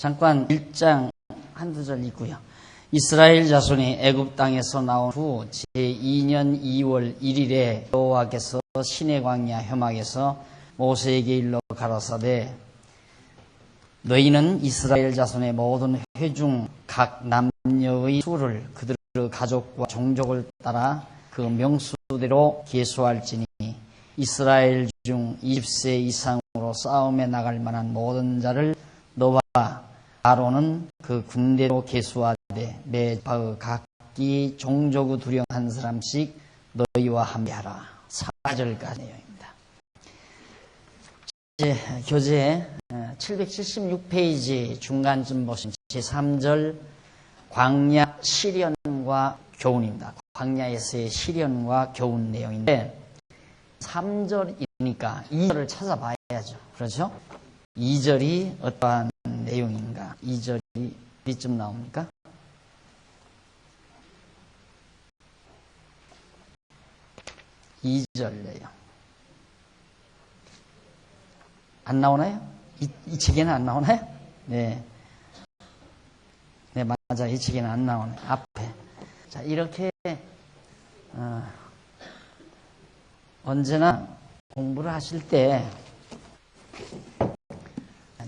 잠깐 1장 한두 절 읽고요. 이스라엘 자손이 애굽 땅에서 나온 후 제2년 2월 1일에 여호와께서 시내 광야 회막에서 모세에게 일러 가라사대 너희는 이스라엘 자손의 모든 회중 각 남녀의 수를 그들의 가족과 종족을 따라 그 명수대로 계수할지니 이스라엘 중 20세 이상으로 싸움에 나갈 만한 모든 자를 너와 아론은 그 군대로 계수하되 매 바의 각기 종족의 두령 한 사람씩 너희와 함께하라. 4절까지 내용입니다. 이제 교재 776페이지 중간쯤 보시면 제3절 광야 시련과 교훈입니다. 광야에서의 시련과 교훈 내용인데 3절이니까 2절을 찾아봐야죠. 그렇죠? 2절이 어떠한 내용인가? 2절이 어디쯤 나옵니까? 이 절 내용. 안 나오나요? 이 책에는 안 나오나요? 네. 네, 맞아. 이 책에는 안 나오네. 앞에. 자, 이렇게, 언제나 공부를 하실 때,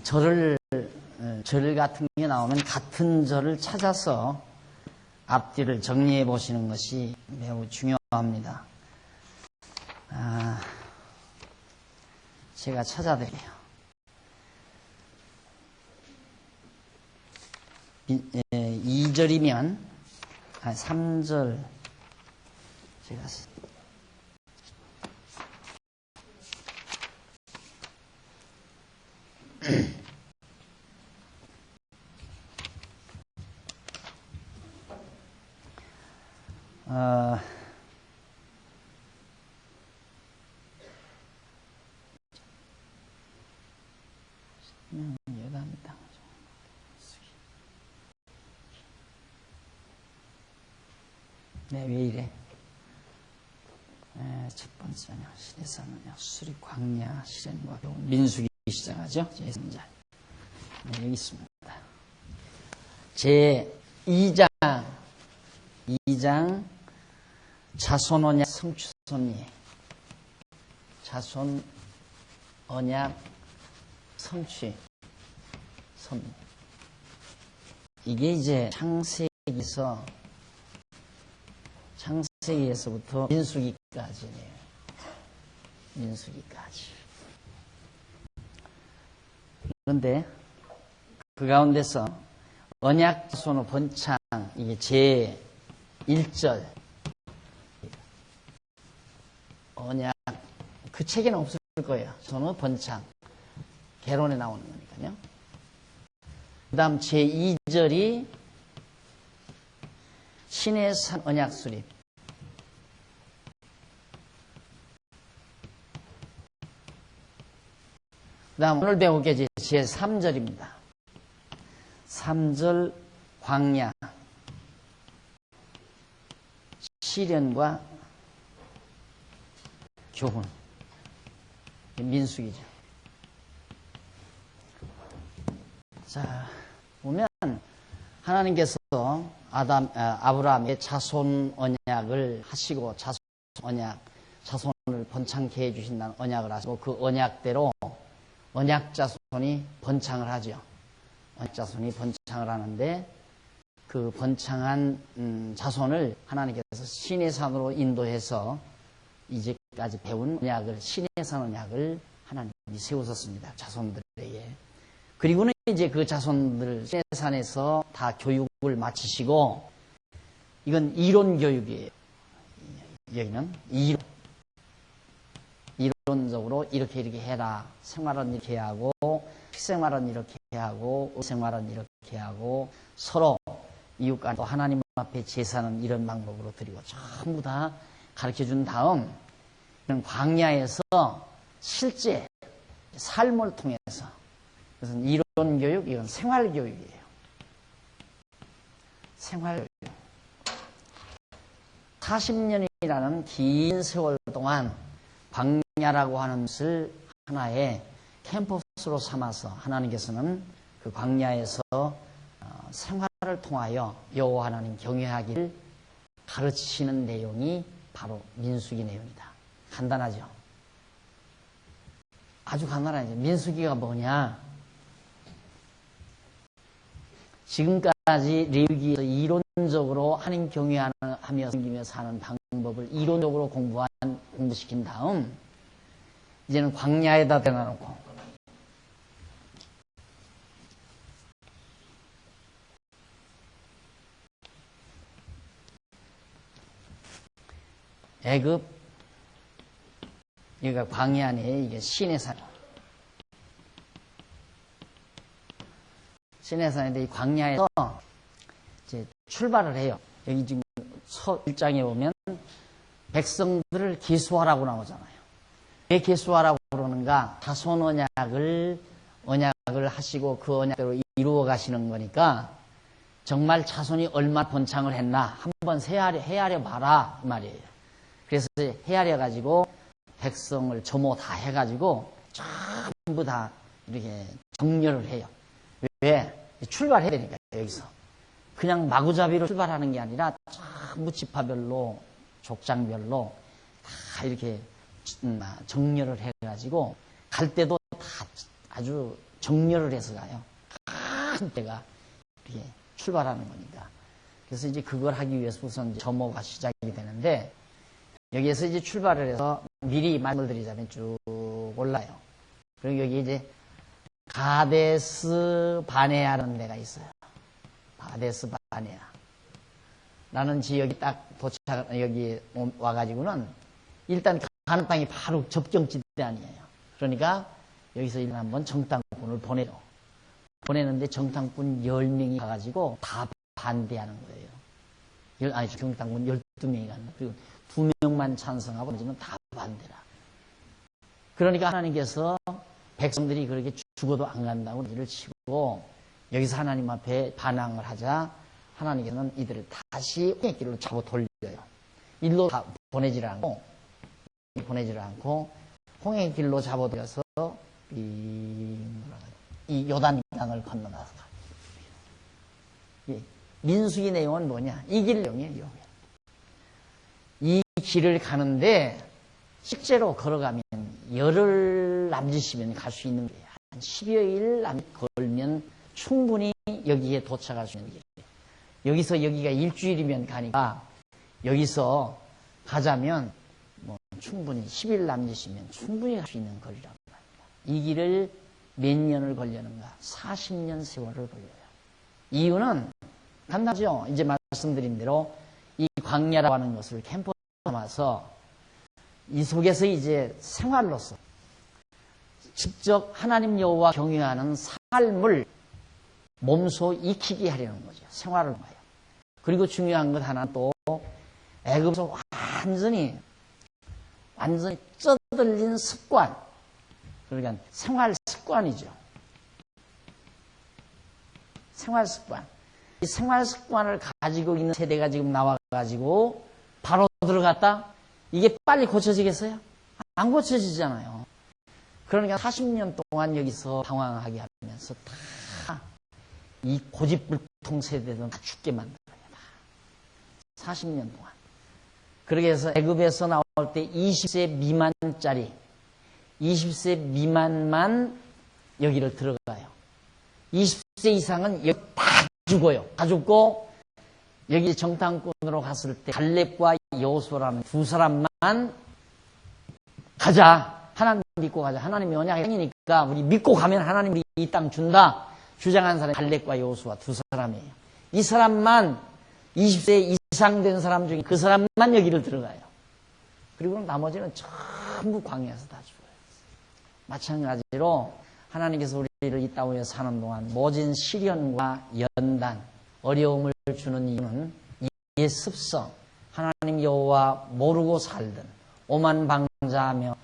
절 같은 게 나오면 같은 절을 찾아서 앞뒤를 정리해 보시는 것이 매우 중요합니다. 제가 찾아드려요. 2절이면 3절 제가 네, 왜 이래? 첫 번째는 시내산은요, 수리 광야 실현과 교훈 민수기 시작하죠. 제3장. 네, 여기 있습니다. 제2장 자손 언약 성취섭리. 자손 언약 성취 섭리. 이게 이제 창세기에서부터 민수기까지네요. 민수기까지. 그런데 그 가운데서 언약 자손의 번창, 이게 제 1절. 언약, 그 책에는 없을 거예요. 자손의 번창. 개론에 나오는 거니까요. 그 다음 제 2절이 시내산 언약 수립. 그 다음 오늘 배우게 제 3절입니다. 3절 광야 시련과 교훈. 민수기죠. 자, 보면 하나님께서 아브라함의 자손 언약을 하시고 자손을 번창케 해주신다는 언약을 하시고 그 언약대로 언약 자손이 번창을 하죠. 언약 자손이 번창을 하는데 그 번창한 자손을 하나님께서 시내산으로 인도해서 이제까지 배운 언약을 시내산 언약을 하나님이 세우셨습니다. 자손들에게. 그리고는 이제 그 자손들 시내산에서 다 교육을 마치시고 이건 이론 교육이에요. 여기는 이론적으로 이렇게 해라. 생활은 이렇게 하고 식생활은 이렇게 하고 의생활은 이렇게 하고 서로 이웃간 또 하나님 앞에 제사는 이런 방법으로 드리고 전부 다 가르쳐준 다음 광야에서 실제 삶을 통해서 그것은 이론 교육, 이건 생활 교육이에요. 생활 교육. 40년이라는 긴 세월 동안 광야라고 하는 것을 하나의 캠퍼스로 삼아서 하나님께서는 그 광야에서 생활을 통하여 여호와 하나님 경외하기를 가르치는 내용이 바로 민수기 내용이다. 간단하죠? 아주 간단하죠. 민수기가 뭐냐? 지금까지 레위기에서 이론적으로 하나님 경외하며 섬기며 사는 방법을 이론적으로 공부시킨 다음 이제는 광야에다 대놔놓고 애굽, 여기가 광야 안에 이게 시내산. 시내산인데 이 광야에서 이제 출발을 해요. 여기 지금 첫 1장에 보면 백성들을 계수하라고 나오잖아요. 왜 계수하라고 그러는가? 자손 언약을 하시고 그 언약대로 이루어 가시는 거니까 정말 자손이 얼마 번창을 했나 한번 헤아려 봐라 이 말이에요. 그래서 헤아려 가지고 백성을 조모 다 해가지고 전부 다 이렇게 정렬을 해요. 왜? 출발해야 되니까 여기서 그냥 마구잡이로 출발하는 게 아니라 전부 지파별로 족장별로 다 이렇게 정렬을 해가지고 갈 때도 다 아주 정렬을 해서 가요. 큰 때가 이렇게 출발하는 거니까. 그래서 이제 그걸 하기 위해서 우선 이제 점호가 시작이 되는데 여기에서 이제 출발을 해서 미리 말씀을 드리자면 쭉 올라요. 그리고 여기 이제 가데스 바네아라는 데가 있어요. 가데스 바네아. 라는 지역이 딱 여기 와가지고는 일단 가는 땅이 바로 접경지대 아니에요. 그러니까 여기서 일단 한번 정탐꾼을 보내요. 보내는데 정탐꾼 10명이 가가지고 다 반대하는 거예요. 아니, 정탐꾼 12명이 가는 거예요. 그리고 2명만 찬성하고 나머지는 다 반대라. 그러니까 하나님께서 백성들이 그렇게 죽어도 안 간다고 일을 치고 여기서 하나님 앞에 반항을 하자 하나님께서는 이들을 다시 홍해길로 잡아 돌려요. 일로 다 보내지를 않고 홍해길로 잡아 돌려서 이 요단강을 건너가서 가요. 민수기 내용은 뭐냐? 이 길 내용이에요. 이 길을 가는데 실제로 걸어가면 열흘 남짓이면 갈 수 있는 거예요. 한 10여일 걸면 충분히 여기에 도착할 수 있는 길이에요. 여기서 여기가 일주일이면 가니까 여기서 가자면 뭐 충분히 10일 남짓이면 충분히 갈 수 있는 거리라고 합니다. 이 길을 몇 년을 걸렸는가? 40년 세월을 걸려요. 이유는 간단하죠. 이제 말씀드린 대로 이 광야라고 하는 것을 캠프 삼아서 이 속에서 이제 생활로서 직접 하나님 여호와 경외하는 삶을 몸소 익히게 하려는 거죠. 생활을 봐요. 그리고 중요한 것 하나 또 애굽에서 완전히 쩌들린 습관, 그러니까 생활 습관이죠. 생활 습관. 이 생활 습관을 가지고 있는 세대가 지금 나와가지고 바로 들어갔다? 이게 빨리 고쳐지겠어요? 안 고쳐지잖아요. 그러니까 40년 동안 여기서 방황하게 하면서 다 이 고집불통 세대는 다 죽게 만들어요. 40년 동안. 그렇게 해서 애굽에서 나올 때 20세 미만짜리 20세 미만만 여기를 들어가요. 20세 이상은 여기 다 죽어요. 다 죽고 여기 정탐꾼으로 갔을 때 갈렙과 여호수아라는 두 사람만 가자. 하나님 믿고 가자. 하나님이 언약의 땅이니까 우리 믿고 가면 하나님이 이 땅 준다. 주장한 사람이 갈렙과 여호수아 두 사람이에요. 이 사람만 20세 이상 된 사람 중에 그 사람만 여기를 들어가요. 그리고 나머지는 전부 광야에서 다 죽어요. 마찬가지로 하나님께서 우리를 이 땅에 사는 동안 모진 시련과 연단, 어려움을 주는 이유는 이의 습성, 하나님 여호와 모르고 살든 오만방자하며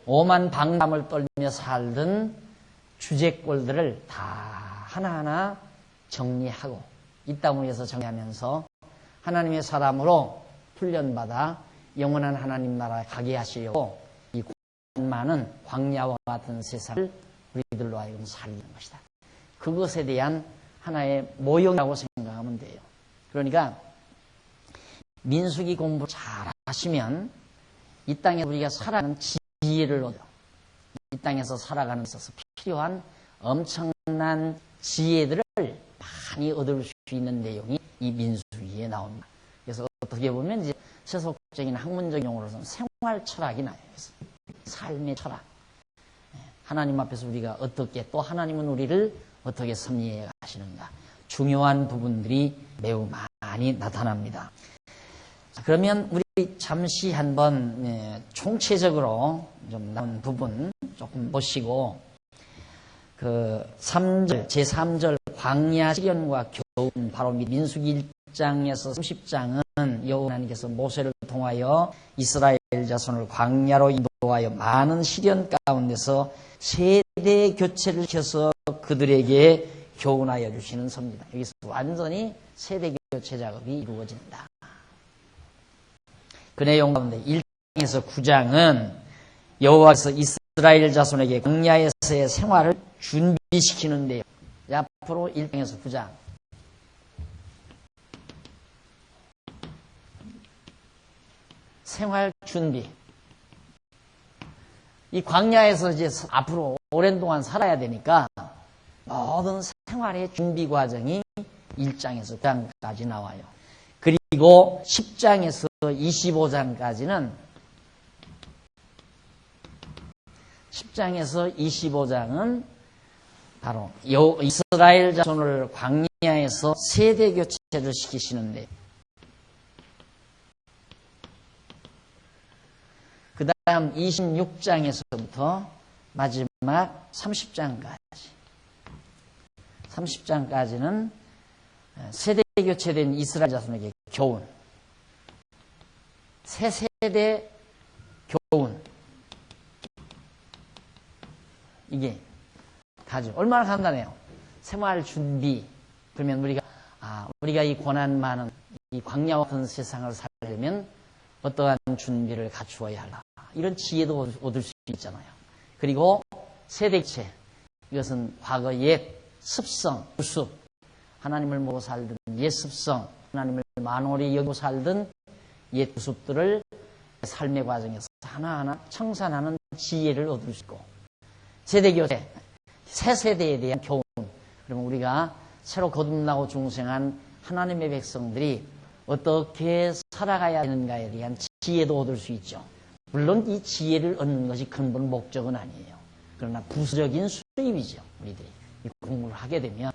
오만방담을 떨며 살던 주제꼴들을 다 하나하나 정리하고 이 땅 위에서 정리하면서 하나님의 사람으로 훈련받아 영원한 하나님 나라에 가게 하시려고 이 많은 광야와 같은 세상을 우리들로 하여금 살리는 것이다. 그것에 대한 하나의 모형이라고 생각하면 돼요. 그러니까 민수기 공부 잘 하시면 이 땅에 우리가 살아가는 지혜를 얻어요. 이 땅에서 살아가는 데 있어서 필요한 엄청난 지혜들을 많이 얻을 수 있는 내용이 이 민수기에 나옵니다. 그래서 어떻게 보면 이제 세속적인 학문적인 용어로서는 생활 철학이 나요. 그래서 삶의 철학. 하나님 앞에서 우리가 어떻게, 또 하나님은 우리를 어떻게 섭리해 가시는가. 중요한 부분들이 매우 많이 나타납니다. 자, 그러면 우리 잠시 한번 총체적으로 좀 나온 부분 조금 보시고, 그 3절, 제3절 광야 시련과 교훈, 바로 민수기 1장에서 30장은 여호와 하나님께서 모세를 통하여 이스라엘 자손을 광야로 인도하여 많은 시련 가운데서 세대 교체를 시켜서 그들에게 교훈하여 주시는 섭니다. 여기서 완전히 세대 교체 작업이 이루어진다. 그 내용 가운데 1장에서 9장은 여호와께서 이스라엘 자손에게 광야에서의 생활을 준비시키는데요. 앞으로 1장에서 9장. 생활 준비. 이 광야에서 이제 앞으로 오랜 동안 살아야 되니까 모든 생활의 준비 과정이 1장에서 9장까지 나와요. 그리고 10장에서 25장까지는 10장에서 25장은 바로 이스라엘 자손을 광야에서 세대 교체를 시키시는데, 그 다음 26장에서부터 마지막 30장까지는 세대 교체된 이스라엘 자손에게 교훈, 새 세대 교훈, 이게 다죠. 얼마나 간단해요. 생활 준비. 그러면 우리가 이 고난 많은 이 광야와 같은 세상을 살려면 어떠한 준비를 갖추어야 할까. 이런 지혜도 얻을 수 있잖아요. 그리고 세대체. 이것은 과거 옛 습성, 구습. 하나님을 모고 살던 옛 습성, 하나님을 만홀히 여기고 살던 옛 구습들을 삶의 과정에서 하나하나 청산하는 지혜를 얻을 수 있고, 세대교체, 새 세대에 대한 교훈. 그러면 우리가 새로 거듭나고 중생한 하나님의 백성들이 어떻게 살아가야 하는가에 대한 지혜도 얻을 수 있죠. 물론 이 지혜를 얻는 것이 근본 목적은 아니에요. 그러나 부수적인 수입이죠. 우리들이 이 공부를 하게 되면.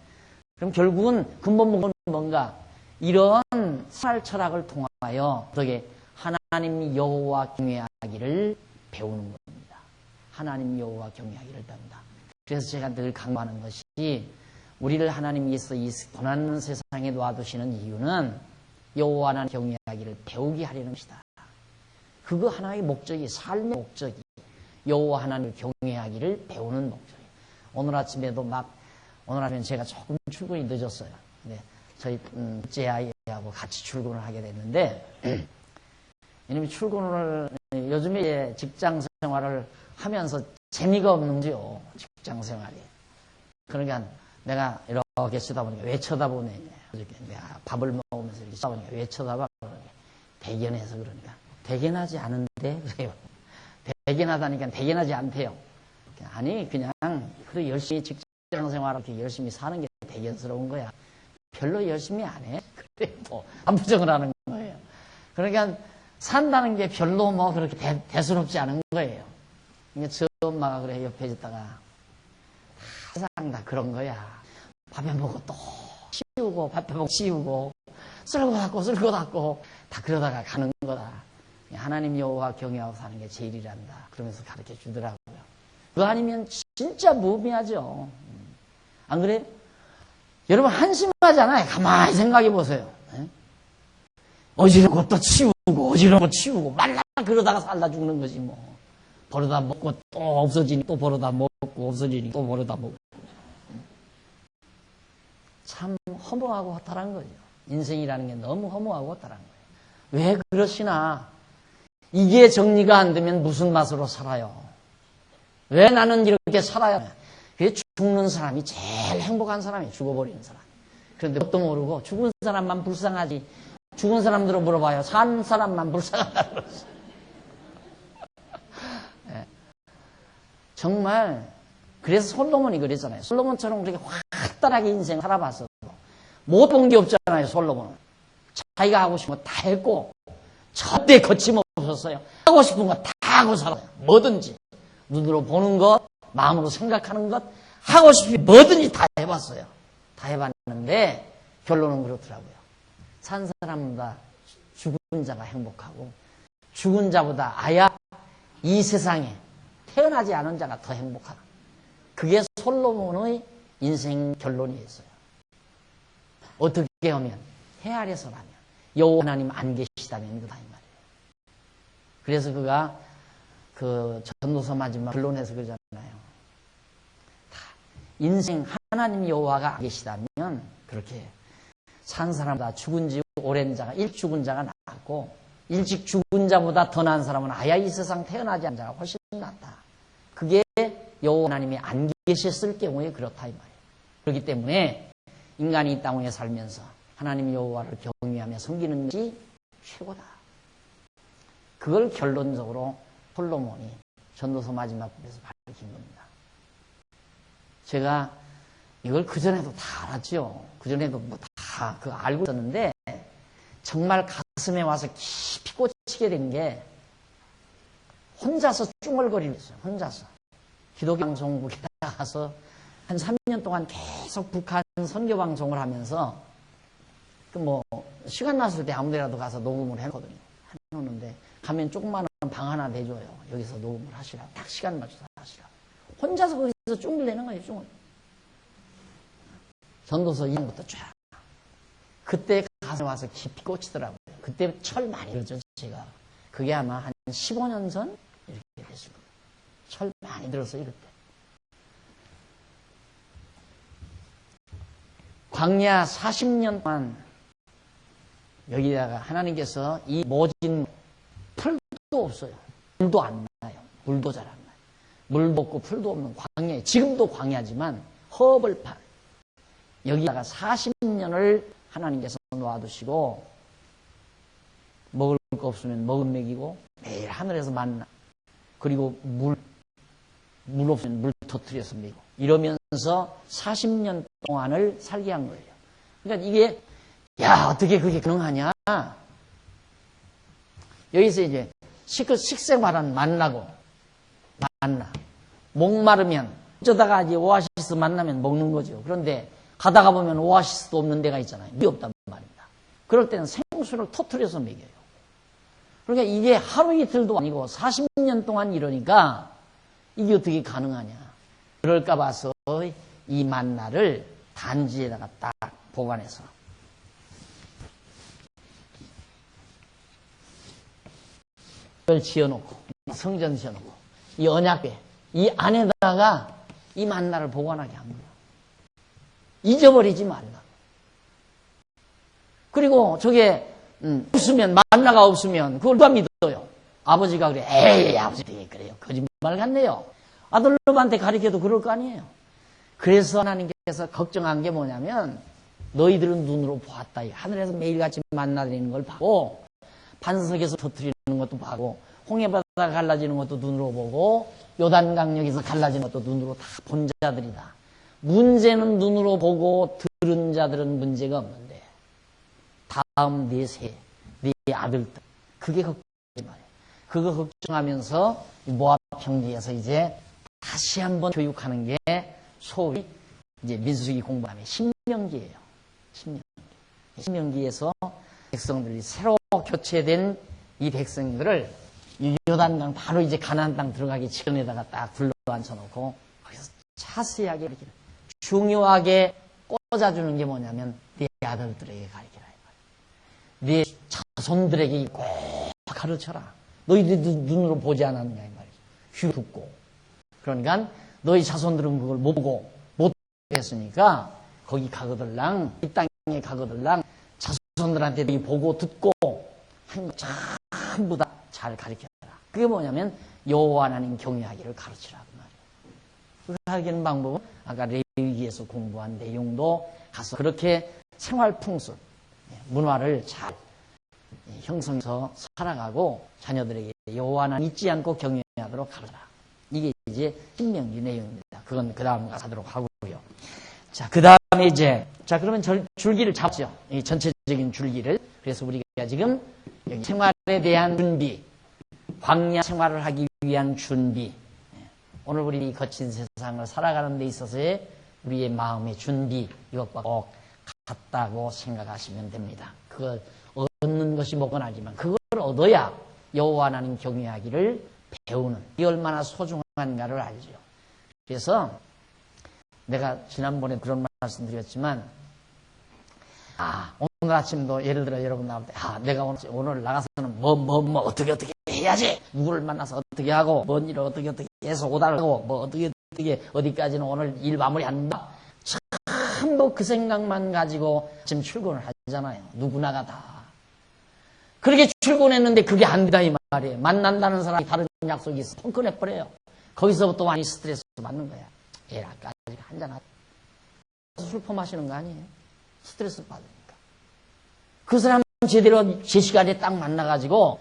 그럼 결국은 근본 목적은 뭔가? 이런 생활 철학을 통하여 어떻게 하나님 여호와 경외하기를 배우는 겁니다. 하나님 여호와 경외하기를 배운다. 그래서 제가 늘 강조하는 것이, 우리를 하나님께서 이 고난하는 세상에 놔두시는 이유는 여호와 하나님 경외하기를 배우게 하려는 것이다. 그거 하나의 목적이, 삶의 목적이 여호와 하나님을 경외하기를 배우는 목적이에요. 오늘 아침에도 오늘 아침에 제가 조금 출근이 늦었어요. 근데 저희 둘째 아이하고 같이 출근을 하게 됐는데, 왜냐면 출근을 요즘에 직장 생활을 하면서 재미가 없는 거죠. 직장 생활이. 그러니까 내가 이렇게 쳐다보니까 왜 쳐다보네. 내가 밥을 먹으면서 이렇게 쳐다보니까 왜 쳐다봐. 대견해서 그러니까. 대견하지 않은데 그래요. 대견하다니까 대견하지 않대요. 아니 그냥 그래 열심히 직장 생활을 이렇게 열심히 사는 게 대견스러운 거야. 별로 열심히 안 해. 그래 뭐 안부정을 하는 거예요. 그러니까 산다는 게 별로 뭐 그렇게 대수롭지 않은 거예요. 그러니까 저 엄마가 그래 옆에 있다가 항상 다 그런 거야. 밥에 먹고 또 치우고 밥에 먹고 치우고 쓸고 닦고 다 그러다가 가는 거다. 하나님 여호와 경외하고 사는 게 제일이란다. 그러면서 가르쳐 주더라고요. 그거 아니면 진짜 무의미하죠. 안 그래요? 여러분 한심하잖아요. 가만히 생각해 보세요. 어지러운 것도 치우고 어지러운 거 치우고 말라 그러다가 살다 죽는 거지 뭐. 버려다 먹고 또 없어지니 또 버려다 먹고 없어지니 또 버려다 먹고. 참 허무하고 허탈한 거죠. 인생이라는 게 너무 허무하고 허탈한 거예요. 왜 그러시나? 이게 정리가 안 되면 무슨 맛으로 살아요? 왜 나는 이렇게 살아야 해? 그게 죽는 사람이 제일 행복한 사람이에요. 죽어버리는 사람. 그런데 뭣도 모르고 죽은 사람만 불쌍하지. 죽은 사람들은 물어봐요. 산 사람만 불쌍하다고 그랬어요. 네. 정말 그래서 솔로몬이 그랬잖아요. 솔로몬처럼 그렇게 확달하게 인생 살아봤어도 못 본 게 없잖아요. 솔로몬은. 자기가 하고 싶은 거 다 했고 절대 거침없었어요. 하고 싶은 거 다 하고 살아요. 뭐든지. 눈으로 보는 것, 마음으로 생각하는 것, 하고 싶은 뭐든지 다 해봤어요. 다 해봤는데 결론은 그렇더라고요. 산 사람보다 죽은 자가 행복하고 죽은 자보다 아야 이 세상에 태어나지 않은 자가 더 행복하다. 그게 솔로몬의 인생 결론이었어요. 어떻게 하면? 해 아래서라면, 여호와 하나님 안 계시다면 이거다 이 말이에요. 그래서 그가 그 전도서 마지막 결론에서 그러잖아요. 인생 하나님 여호와가 안 계시다면 그렇게 산 사람보다 죽은 지 오랜 자가 일찍 죽은 자가 낫고 일찍 죽은 자보다 더 나은 사람은 아야 이 세상 태어나지 않은 자가 훨씬 낫다. 그게 여호와 하나님이 안 계셨을 경우에 그렇다 이 말이에요. 그렇기 때문에 인간이 이 땅에 살면서 하나님 여호와를 경외하며 섬기는 것이 최고다. 그걸 결론적으로 솔로몬이 전도서 마지막 부분에서 밝힌 겁니다. 제가 이걸 그전에도 다 알았죠. 그전에도 뭐 다 그거 알고 있었는데 정말 가슴에 와서 깊이 꽂히게 된 게 혼자서 쭝얼거리겠어요. 혼자서. 기독교 방송국에 나가서 한 3년 동안 계속 북한 선교 방송을 하면서 그 뭐 시간 났을 때 아무 데라도 가서 녹음을 해놓거든요. 해놓는데 가면 조그마한 방 하나 내줘요. 여기서 녹음을 하시라고. 딱 시간 맞춰서 하시라고. 혼자서 거기서 쭝을 내는 거예요. 쭝을. 전도서 2장부터 쫙. 그때 가슴에 와서 깊이 꽂히더라고요. 그때 철 많이 들었죠. 제가. 그게 아마 한 15년 전 이렇게 됐을 거예요. 철 많이 들었어요. 이럴 때. 광야 40년 동안 여기다가 하나님께서 이 모진 풀도 없어요. 물도 안 나요. 물도 잘 안 나요. 물도 없고 풀도 없는 광야에 지금도 광야지만 허벌판 여기다가 40년을 하나님께서 놓아두시고 먹을 거 없으면 먹은 먹이고 매일 하늘에서 만나 그리고 물 없으면 물 터뜨려서 먹이고 이러면서 40년 동안을 살게 한 거예요. 그러니까 이게 야 어떻게 그게 가능하냐. 여기서 이제 식생활은 만나고 만나 목마르면 어쩌다가 이제 오아시스 만나면 먹는 거죠. 그런데 가다가 보면 오아시스도 없는 데가 있잖아요. 물이 없단 말입니다. 그럴 때는 생수를 터뜨려서 먹여요. 그러니까 이게 하루 이틀도 아니고 40년 동안 이러니까 이게 어떻게 가능하냐. 그럴까 봐서 이 만나를 단지에다가 딱 보관해서 이걸 지어놓고 성전 지어놓고 이 언약궤 이 안에다가 이 만나를 보관하게 한 거예요. 잊어버리지 말라. 그리고 저게 없으면 만나가 없으면 그걸 누가 믿어요? 아버지가 그래. 에이 아버지 그래요. 거짓말 같네요. 아들놈한테 가르쳐도 그럴 거 아니에요. 그래서 하나님께서 걱정한 게 뭐냐면 너희들은 눈으로 보았다. 하늘에서 매일같이 만나다니는 걸 보고 반석에서 터뜨리는 것도 보고 홍해바다 갈라지는 것도 눈으로 보고 요단강역에서 갈라지는 것도 눈으로 다 본 자들이다. 문제는 눈으로 보고 들은 자들은 문제가 없는데 다음 네 아들들 그게 걱정이 말이에요. 그거 걱정하면서 모압 평지에서 이제 다시 한번 교육하는 게 소위 이제 민수기 공부하면 신명기예요. 신명기에서 백성들이 새로 교체된 이 백성들을 요단강 바로 이제 가나안 땅 들어가기 직전에다가 딱 불러 앉혀놓고 거기서 자세하게 이렇게 중요하게 꽂아주는 게 뭐냐면 네 아들들에게 가르치라. 네 자손들에게 꼭 가르쳐라. 너희들 눈으로 보지 않았느냐 이 말이죠. 귀로 듣고. 그러니까 너희 자손들은 그걸 못 보고 못 했으니까 거기 가거들랑 이 땅에 가거들랑 자손들한테 보고 듣고 한 전부 다 잘 가르쳐라. 그게 뭐냐면 여호와 하나님 경외하기를 가르치라 그 말이에요. 그렇게 하는 방법은 아까 레위기에서 공부한 내용도 가서 그렇게 생활 풍습, 문화를 잘 형성해서 살아가고 자녀들에게 여호와 하나님 잊지 않고 경외하도록 가르쳐라. 이게 이제 신명기 내용입니다. 그건 그 다음 가도록 하고요. 자, 그 다음에 자, 그러면 줄기를 잡죠. 이 전체적인 줄기를. 그래서 우리가 지금 여기 생활에 대한 준비, 광야 생활을 하기 위한 준비. 오늘 우리 이 거친 세상을 살아가는 데 있어서의 우리의 마음의 준비, 이것과 꼭 같다고 생각하시면 됩니다. 그걸 얻는 것이 목은 아니지만 그걸 얻어야 여호와 하나님 경외하기를 배우는, 이 얼마나 소중한가를 알죠. 그래서 내가 지난번에 그런 말씀 드렸지만, 오늘 아침도 예를 들어 여러분 나올 때, 내가 오늘 나가서는 뭐 어떻게 해야지, 누구를 만나서 어떻게 하고, 뭔 일을 어떻게 해서 오달하고, 뭐 어떻게 어디까지는 오늘 일 마무리한다. 전부 그 생각만 가지고 지금 출근을 하잖아요. 누구나가 다. 그렇게 출근했는데 그게 안 된다 이 말이에요. 만난다는 사람이 다른 약속이 있어. 통 끊어버려요. 거기서부터 많이 스트레스 받는 거야. 아까지 한잔하고 술 퍼마시는 거 아니에요? 스트레스 받으니까. 그 사람 제대로 제 시간에 딱 만나가지고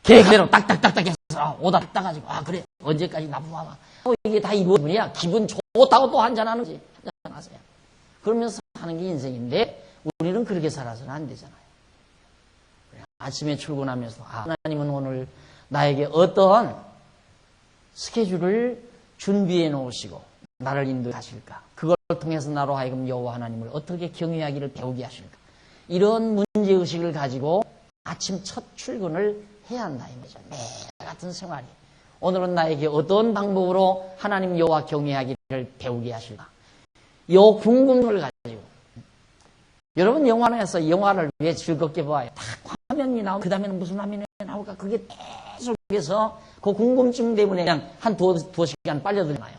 계획대로 딱딱딱딱 해서 오다 따가지고 그래 언제까지 나쁘마 이게 다 이분이야. 기분 좋다고 또 한잔하는 거지. 한잔하세요. 그러면서 하는 게 인생인데 우리는 그렇게 살아서는 안 되잖아요. 아침에 출근하면서 하나님은 오늘 나에게 어떠한 스케줄을 준비해 놓으시고 나를 인도하실까? 그걸 통해서 나로 하여금 여호와 하나님을 어떻게 경외하기를 배우게 하실까? 이런 문제의식을 가지고 아침 첫 출근을 해야 한다 이 말이죠. 매일 같은 생활이. 오늘은 나에게 어떤 방법으로 하나님 여호와 경외하기를 배우게 하실까? 요 궁금을 가지고 여러분 영화관에서 영화를 왜 즐겁게 봐요? 딱 화면이 나오고 그 다음에는 무슨 화면이 나올까? 그게 계속해서 그 궁금증 때문에 그냥 한 두어 시간 빨려들나요?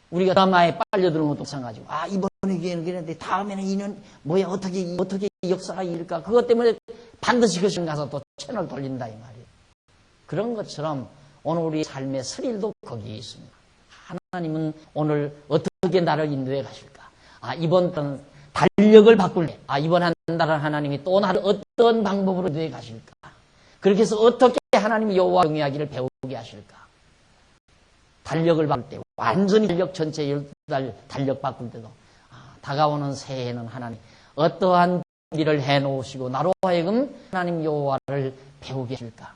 우리가 드라마에 빨려드는 것도 마찬가지고 이번에 이게 했는데 다음에는 이는 뭐야 어떻게 역사가 일까? 그것 때문에 반드시 그 시간 가서 또 채널 돌린다 이 말이에요. 그런 것처럼 오늘 우리 삶의 스릴도 거기에 있습니다. 하나님은 오늘 어떻게 나를 인도해 가실까? 이번 달력을 바꿀 때 이번 한 달은 하나님이 또 나를 어떤 방법으로 인도해 가실까? 그렇게 해서 어떻게 하나님이 여호와 경외하기를 배우게 하실까? 달력을 바꿀 때 완전히 달력 전체 12달 달력 바꿀 때도 다가오는 새해에는 하나님 어떠한 일을 해놓으시고 나로 하여금 하나님 여호와를 배우게 하실까?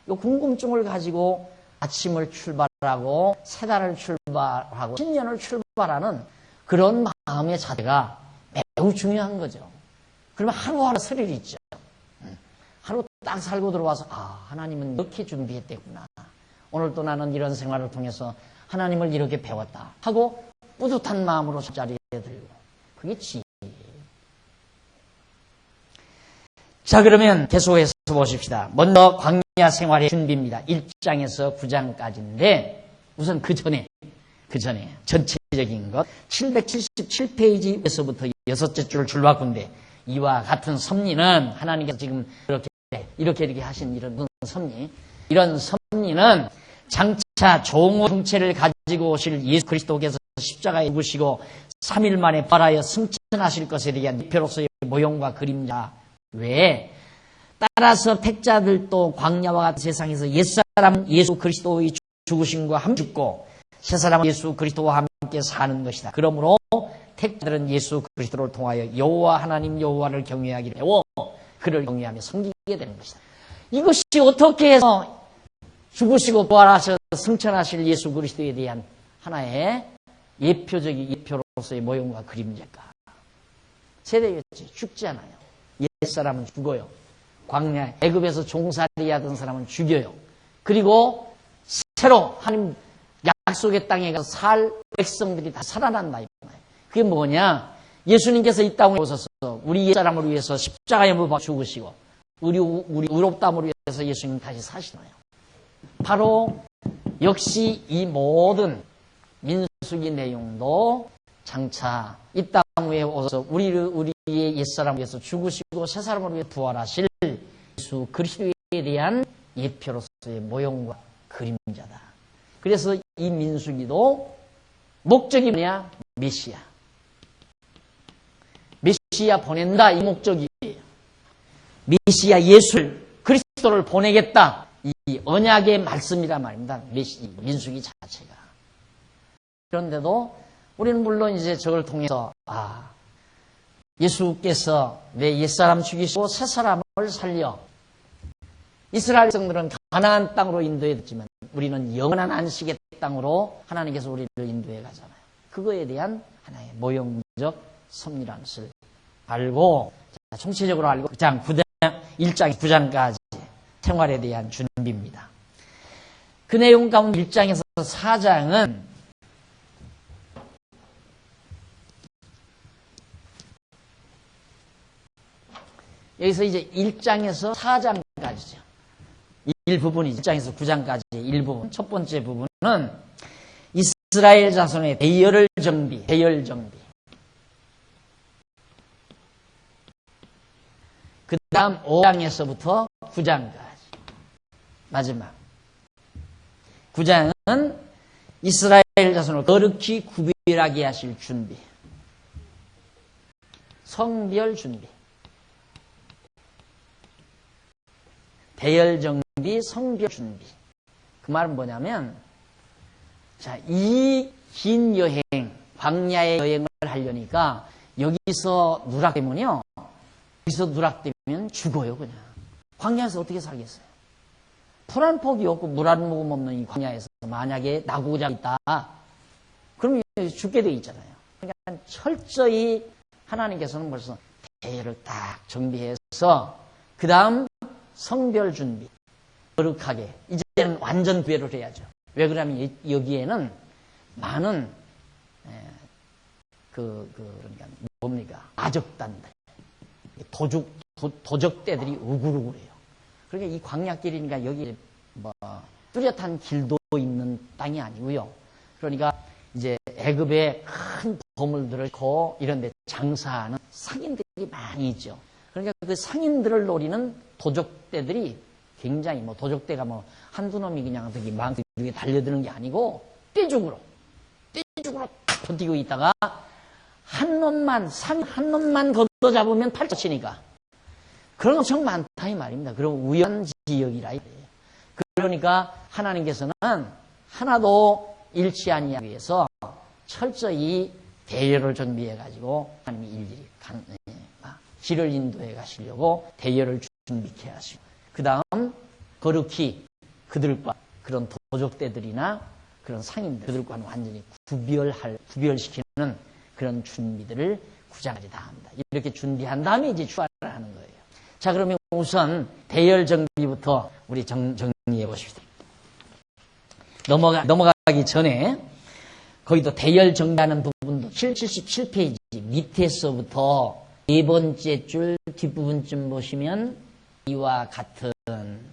이 궁금증을 가지고 아침을 출발하고 새 달을 출발하고 신년을 출발하는 그런 마음의 자세가 매우 중요한 거죠. 그러면 하루하루 스릴이 있죠. 하루 딱 살고 들어와서 하나님은 이렇게 준비했대구나. 오늘도 나는 이런 생활을 통해서 하나님을 이렇게 배웠다 하고 뿌듯한 마음으로 자리에 들고 그게 지혜예요. 자, 그러면 계속해서 보십시다. 먼저 광야 생활의 준비입니다. 1장에서 9장까지인데 우선 그 전에 전체적인 것 777페이지에서부터 6째 줄 바꾼데 이와 같은 섭리는 하나님께서 지금 이렇게 하신 이런 섭리, 이런 섭리는 장차 종의 형체를 가지고 오실 예수 그리스도께서 십자가에 죽으시고 3일 만에 부활하여 승천하실 것에 대한 대표로서의 모형과 그림자 외에 따라서 택자들도 광야와 같은 세상에서 옛사람 예수 그리스도의 죽으심과 함께 죽고 새사람은 예수 그리스도와 함께 사는 것이다. 그러므로 택자들은 예수 그리스도를 통하여 여호와 하나님 여호와를 경외하기를 배워 그를 경외하며 섬기게 되는 것이다. 이것이 어떻게 해서 죽으시고 부활하셔서 승천하실 예수 그리스도에 대한 하나의 예표로서의 모형과 그림자일까? 세대였지. 죽지 않아요. 옛사람은 죽어요. 광야 애굽에서 종살이 하던 사람은 죽여요. 그리고 새로 하나님 약속의 땅에 가서 살 백성들이 다 살아난다. 그게 뭐냐? 예수님께서 이 땅에 오셔서 우리 옛사람을 위해서 십자가에 못 박혀 죽으시고 우리 의롭다함을 위해서 예수님 다시 사시나요? 바로 역시 이 모든 민수기 내용도 장차 이 땅 위에 오셔서 우리의 옛사람을 위해서 죽으시고 새사람을 위해 부활하실 예수 그리스도에 대한 예표로서의 모형과 그림자다. 그래서 이 민수기도 목적이 뭐냐? 메시아. 메시아 보낸다, 이 목적이에요. 메시아 예수를, 그리스도를 보내겠다. 이 언약의 말씀이란 말입니다. 민수기 자체가. 그런데도 우리는 물론 이제 저걸 통해서 예수께서 내 옛사람 죽이시고 새사람을 살려 이스라엘 백성들은 가나안 땅으로 인도했지만 우리는 영원한 안식의 땅으로 하나님께서 우리를 인도해 가잖아요. 그거에 대한 하나의 모형적 섭리라는 것을 알고, 총체적으로 알고 1장 9장까지 생활에 대한 준비입니다. 그 내용 가운데 1장에서 4장은 여기서 이제 1장에서 4장까지죠. 일부분이 1장에서 9장까지 일부분. 첫 번째 부분은 이스라엘 자손의 대열 정비. 그 다음 5장에서부터 9장까지. 마지막. 9장은 이스라엘 자손을 거룩히 구별하게 하실 준비. 성별 준비. 대열 정비, 성별 준비. 그 말은 뭐냐면, 자, 이 긴 여행, 광야의 여행을 하려니까 여기서 누락되면요. 여기서 누락되면 죽어요, 그냥. 광야에서 어떻게 살겠어요? 풀 한 폭이 없고 물 한 모금 없는 이 광야에서 만약에 나고자 있다. 그러면 죽게 돼 있잖아요. 그러니까 철저히 하나님께서는 벌써 대열을 딱 정비해서 그 다음 성별 준비. 거룩하게. 이제는 완전 구별을 해야죠. 왜 그러냐면 여기에는 많은 그러니까 뭡니까? 아적단들. 도적대들이 우글우글해요. 그러니까 이 광야길이니까 여기 뭐 뚜렷한 길도 있는 땅이 아니고요. 그러니까 이제 애굽에 큰 보물들을 고 이런 데 장사하는 상인들이 많이 있죠. 그러니까 그 상인들을 노리는 도적대들이 굉장히 도적대가 한두 놈이 그냥 되게 막 이렇게 달려드는 게 아니고 떼죽으로 탁 버티고 있다가 한 놈만 걷어 잡으면 팔자치니까 그런 엄청 많다 이 말입니다. 그런 우연 지역이라 이래요. 그러니까 하나님께서는 하나도 잃지 아니하기 위해서 철저히 대열을 준비해가지고 하나님이 일일이 길을 인도해 가시려고 대열을 준비케 하시고 그 다음 거룩히 그들과 그런 도적대들이나 그런 상인들 그들과는 완전히 구별시키는 그런 준비들을 9장까지 다 합니다. 이렇게 준비한 다음에 이제 출발을 하는 거예요. 자, 그러면 우선 대열 정비부터 우리 정리해 보십시다. 넘어가기 전에 거기도 대열 정비하는 부분도 77페이지 밑에서부터 네 번째 줄 뒷부분쯤 보시면 이와 같은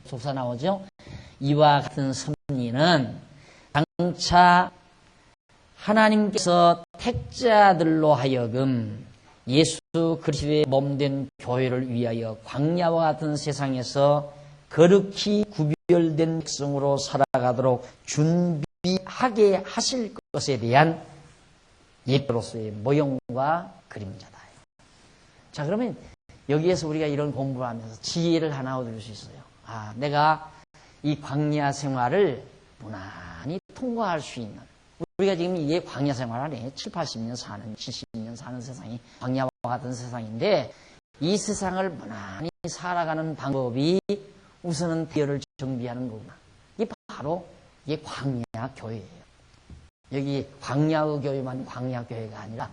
속사 나오죠? 이와 같은 섭리는 장차 하나님께서 택자들로 하여금 예수 그리스도의 몸된 교회를 위하여 광야와 같은 세상에서 거룩히 구별된 백성으로 살아가도록 준비하게 하실 것에 대한 예표로서의 모형과 그림자다. 자, 그러면 여기에서 우리가 이런 공부를 하면서 지혜를 하나 얻을 수 있어요. 내가 이 광야 생활을 무난히 통과할 수 있는 우리가 지금 이게 광야 생활 안에 70년 사는 세상이 광야와 같은 세상인데 이 세상을 무난히 살아가는 방법이 우선은 대열을 정비하는 거구나. 이게 바로 이게 광야 교회예요. 여기 광야의 교회만 광야 교회가 아니라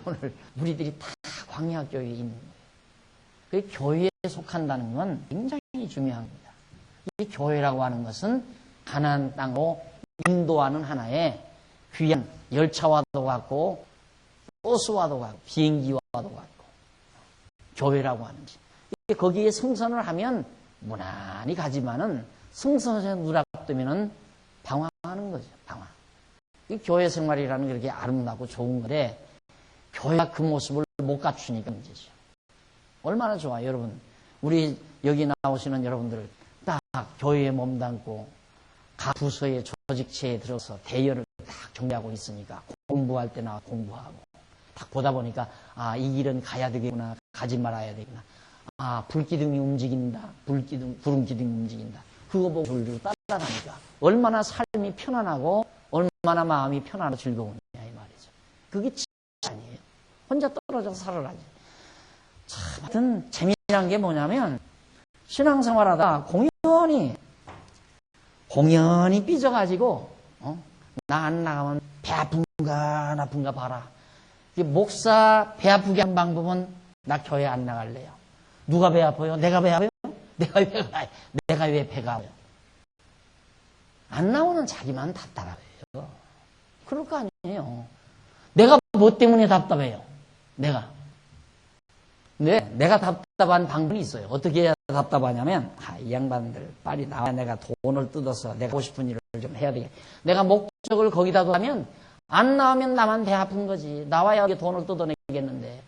오늘 우리들이 다 광야 교회에 있는 거예요. 그 교회에 속한다는 건 굉장히 중요합니다. 이 교회라고 하는 것은 가나안 땅으로 인도하는 하나의 귀한 열차와도 같고 버스와도 같고 비행기와도 같고 교회라고 하는 것. 거기에 승선을 하면 무난히 가지만은 승선에 누락되면은 방황하는 거죠. 방황. 이 교회 생활이라는 게 그렇게 아름답고 좋은 건데 교회가 그 모습을 못 갖추니까 문제죠. 얼마나 좋아요, 여러분. 우리 여기 나오시는 여러분들 딱 교회에 몸담고 각 부서에 조직체에 들어서 대열을 딱 정리하고 있으니까 공부할 때나 공부하고 딱 보다 보니까 이 길은 가야 되겠구나, 가지 말아야 되구나. 불기둥이 움직인다, 구름기둥이 움직인다. 그거 보고 졸졸 따라가니까 얼마나 삶이 편안하고 얼마나 마음이 편안하고 즐거우냐 이 말이죠. 그게 진짜 아니에요. 혼자 떨어져서 살아라지. 참, 하여튼 재미난 게 뭐냐면 신앙생활하다 공연히 삐져가지고 나 안 나가면 배 아픈가 봐라. 목사 배 아프게 한 방법은 나 교회 안 나갈래요. 누가 배 아파요? 내가 배 아파요? 내가 왜 배가 아파요? 안 나오는 자기만 답답해요. 그럴 거 아니에요. 내가 뭐 때문에 답답해요? 내가 답답한 방법이 있어요. 어떻게 해야 답답하냐면, 이 양반들 빨리 나와 내가 돈을 뜯어서 내가 하고 싶은 일을 좀 해야 되겠다. 내가 목적을 거기다 두면 안 나오면 나만 배 아픈 거지. 나와야 돈을 뜯어내겠는데.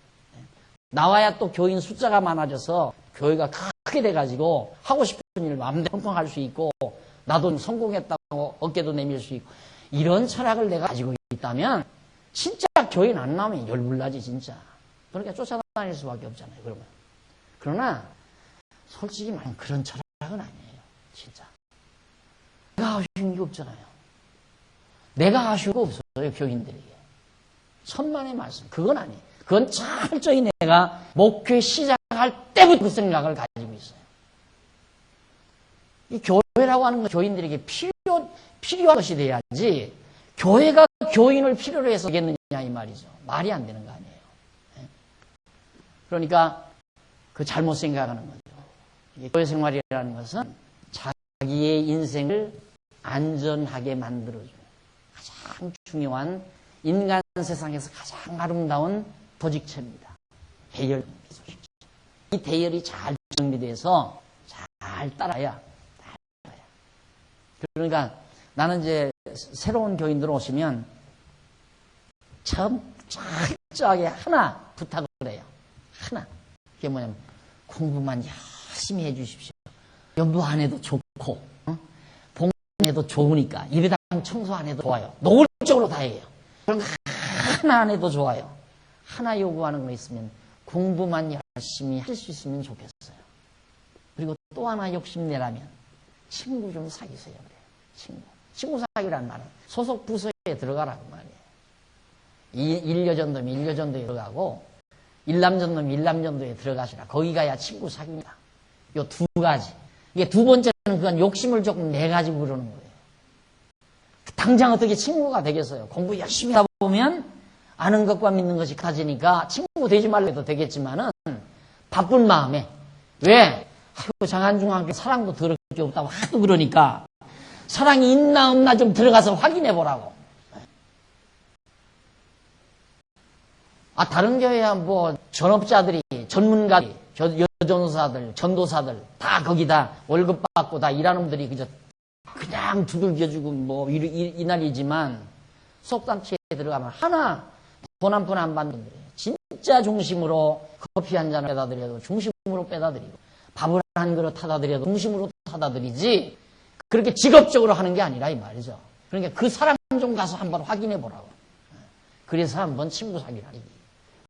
나와야 또 교인 숫자가 많아져서 교회가 크게 돼가지고 하고 싶은 일을 마음대로 펑펑 할 수 있고 나도 성공했다고 어깨도 내밀 수 있고 이런 철학을 내가 가지고 있다면 진짜 교인 안 나오면 열불나지 진짜. 그러니까 쫓아다닐 수밖에 없잖아요. 그러면. 그러나 솔직히 말하면 그런 철학은 아니에요. 진짜. 내가 아쉬운 게 없잖아요. 내가 아쉬운 거 없어요. 교인들에게. 천만의 말씀. 그건 아니에요. 그건 철저히 내가 목회 시작할 때부터 그 생각을 가지고 있어요. 이 교회라고 하는 건 교인들에게 필요한 것이 돼야지 교회가 교인을 필요로 해서 되겠느냐 이 말이죠. 말이 안 되는 거 아니에요. 그러니까 그 잘못 생각하는 거죠. 교회 생활이라는 것은 자기의 인생을 안전하게 만들어주는 가장 중요한 인간 세상에서 가장 아름다운 도직체입니다. 대열 소식체. 이 대열이 잘 정비돼서 잘 따라야. 그러니까 나는 이제 새로운 교인들 오시면 처음 철저하게 하나 부탁을 해요. 하나. 그게 뭐냐면 공부만 열심히 해 주십시오. 연부 안 해도 좋고 봉 안 해도 좋으니까 예배당 청소 안 해도 좋아요. 노골적으로 다 해요. 그런 거 하나 안 해도 좋아요. 하나 요구하는 거 있으면 공부만 열심히 할 수 있으면 좋겠어요. 그리고 또 하나 욕심내라면 친구 좀 사귀세요. 그래요. 친구 사귀란 말은 소속 부서에 들어가라고 말이에요. 일여전도면 일여전도에 들어가고 일남전도면 일남전도에 들어가시라. 거기 가야 친구 사귀니다. 요 두 가지. 이게 두 번째는 그건 욕심을 조금 내가지고 그러는 거예요. 당장 어떻게 친구가 되겠어요. 공부 열심히 하다 보면 아는 것과 믿는 것이 가지니까 친구 되지 말래도 되겠지만은 바쁜 마음에 왜? 장안중학교 사랑도 더럽게 없다고 하도 그러니까 사랑이 있나 없나 좀 들어가서 확인해 보라고. 다른 교회야 뭐 전업자들이 전문가들이 여전사들 전도사들 다 거기다 월급 받고 다 일하는 분들이 그냥 두들겨주고 뭐 이날이지만 속단체에 들어가면 하나 돈 한 푼 안 받는 분들이에요. 진짜 중심으로 커피 한 잔을 빼다 드려도 중심으로 빼다 드리고 밥을 한 그릇 타다 드려도 중심으로 타다 드리지 그렇게 직업적으로 하는 게 아니라 이 말이죠. 그러니까 그 사람 좀 가서 한번 확인해 보라고. 그래서 한번 친구 사귀라니.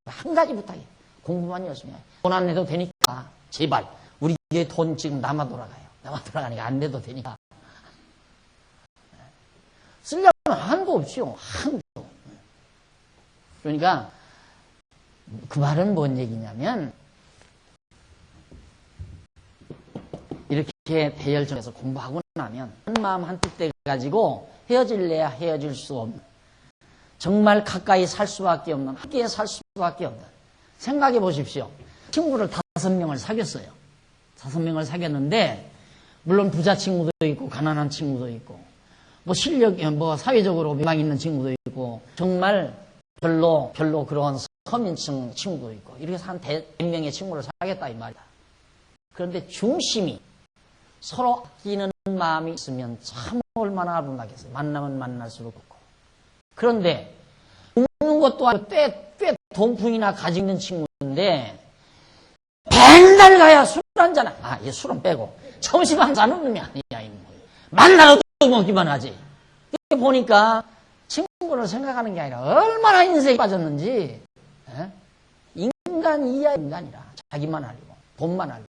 한 가지 부탁이에요. 공부만 열심히 해요. 돈 안 내도 되니까 제발 우리 교회 돈 지금 남아 돌아가요. 남아 돌아가니까 안 내도 되니까. 쓰려면 한도 없지요. 한도. 그러니까 그 말은 뭔 얘기냐면 이렇게 대열정에서 공부하고 나면 한 마음 한 뜻 돼가지고 헤어질래야 헤어질 수 없는 정말 가까이 살 수밖에 없는 함께 살 수밖에 없는 생각해 보십시오. 친구를 5명을 사귀었어요. 5명을 사귀었는데 물론 부자 친구도 있고 가난한 친구도 있고 뭐 사회적으로 명망 있는 친구도 있고 정말 별로 그런 서민층 친구도 있고 이렇게 해서 한 100명의 친구를 사귀었다 이 말이다. 그런데 중심이 서로 아끼는 마음이 있으면 참 얼마나 아름다겠어요. 만나면 만날수록 좋고. 그런데 먹는 것도 아니고 꽤 돈풍이나 가지고 있는 친구인데 맨날 가야 술 한잔 얘 술은 빼고 점심 한 잔은 놈이 아니야. 만나도 먹기만 하지. 보니까 친구를 생각하는 게 아니라 얼마나 인생에 빠졌는지. 인간 이하 인간이라. 자기만 알고 돈만 알고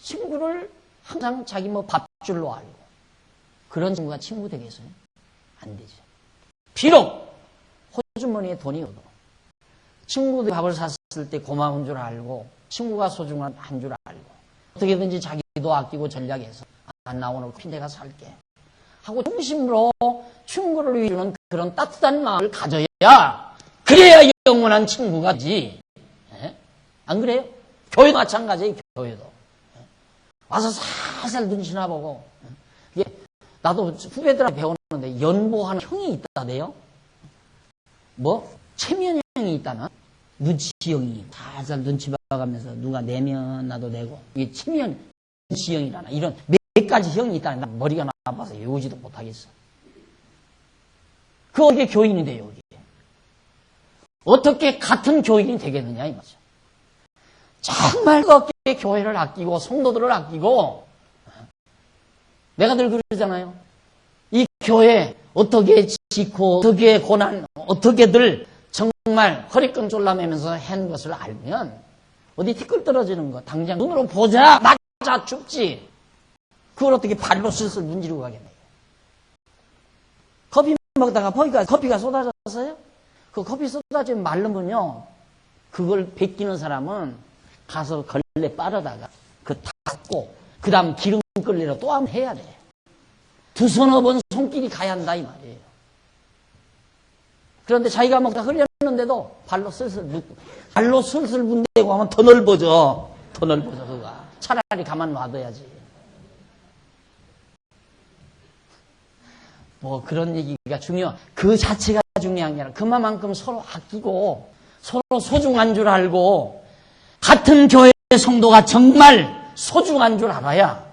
친구를 항상 자기 뭐 밥줄로 알고 그런 친구가 친구 되겠어요? 안 되죠. 비록 호주머니에 돈이 없어도 친구들이 밥을 샀을 때 고마운 줄 알고 친구가 소중한 줄 알고 어떻게든지 자기도 아끼고 전략해서 안 나오는 커피 내가 살게 하고 중심으로 친구를 위해주는 그런 따뜻한 마음을 가져야 그래야 영원한 친구가 되지. 안 그래요? 교회도 마찬가지예요. 교회도 와서 살살 눈치 나보고 나도 후배들한테 배우는데 연보하는 형이 있다대요. 뭐 체면형이 있다나 눈치형이 살살 눈치 봐가면서 누가 내면 나도 내고 이게 체면 눈치형이라나 이런 몇 가지 형이 있다나 머리가 나빠서 외우지도 못하겠어. 그 어떻게 교인이 돼요? 이게 어떻게 같은 교인이 되겠느냐 이 말이죠. 정말 그렇게 교회를 아끼고 성도들을 아끼고 내가 늘 그러잖아요. 이 교회 어떻게 지고 어떻게 고난 어떻게들 정말 허리끈 졸라매면서 한 것을 알면 어디 티끌 떨어지는 거 당장 눈으로 보자 맞아 죽지. 그걸 어떻게 발로 슬슬 문지르고 가겠네요. 커피 먹다가 커피가 쏟아졌어요? 그 커피 쏟아지면 마르면요 그걸 베끼는 사람은 가서 걸레 빨아다가 그 닦고 그 다음 기름 끌레로 또 한번 해야 돼. 두서너 번 손길이 가야 한다 이 말이에요. 그런데 자기가 먹다 흘렸는데도 발로 슬슬 묻고 발로 슬슬 문대고 하면 더 넓어져 그거가. 차라리 가만 놔둬야지. 뭐 그런 얘기가 그 자체가 중요한 게 아니라 그만큼 서로 아끼고 서로 소중한 줄 알고 같은 교회 성도가 정말 소중한 줄 알아야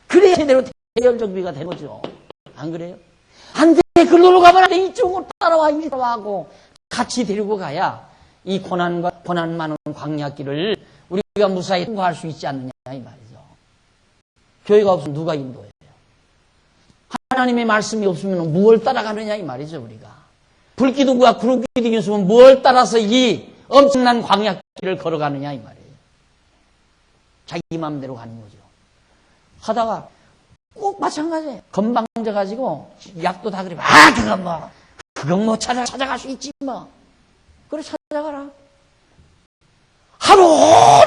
그래야 제대로 대열 정비가 되는 거죠. 안 그래요? 안 돼. 글로로 가면 안 돼. 이쪽으로 따라와 하고 같이 데리고 가야 이 고난 많은 광야길을 우리가 무사히 통과할 수 있지 않느냐 이 말이죠. 교회가 없으면 누가 인도해요? 하나님의 말씀이 없으면 무엇을 따라가느냐 이 말이죠. 우리가 불기둥과 구름기둥이 없으면 무엇을 따라서 이 엄청난 광야길을 걸어가느냐 이 말이에요. 자기 마음대로 가는 거죠. 하다가 꼭 마찬가지예요. 건방져가지고 약도 다 그래. 그건 뭐 찾아갈 수 있지 뭐. 그래 찾아가라. 하루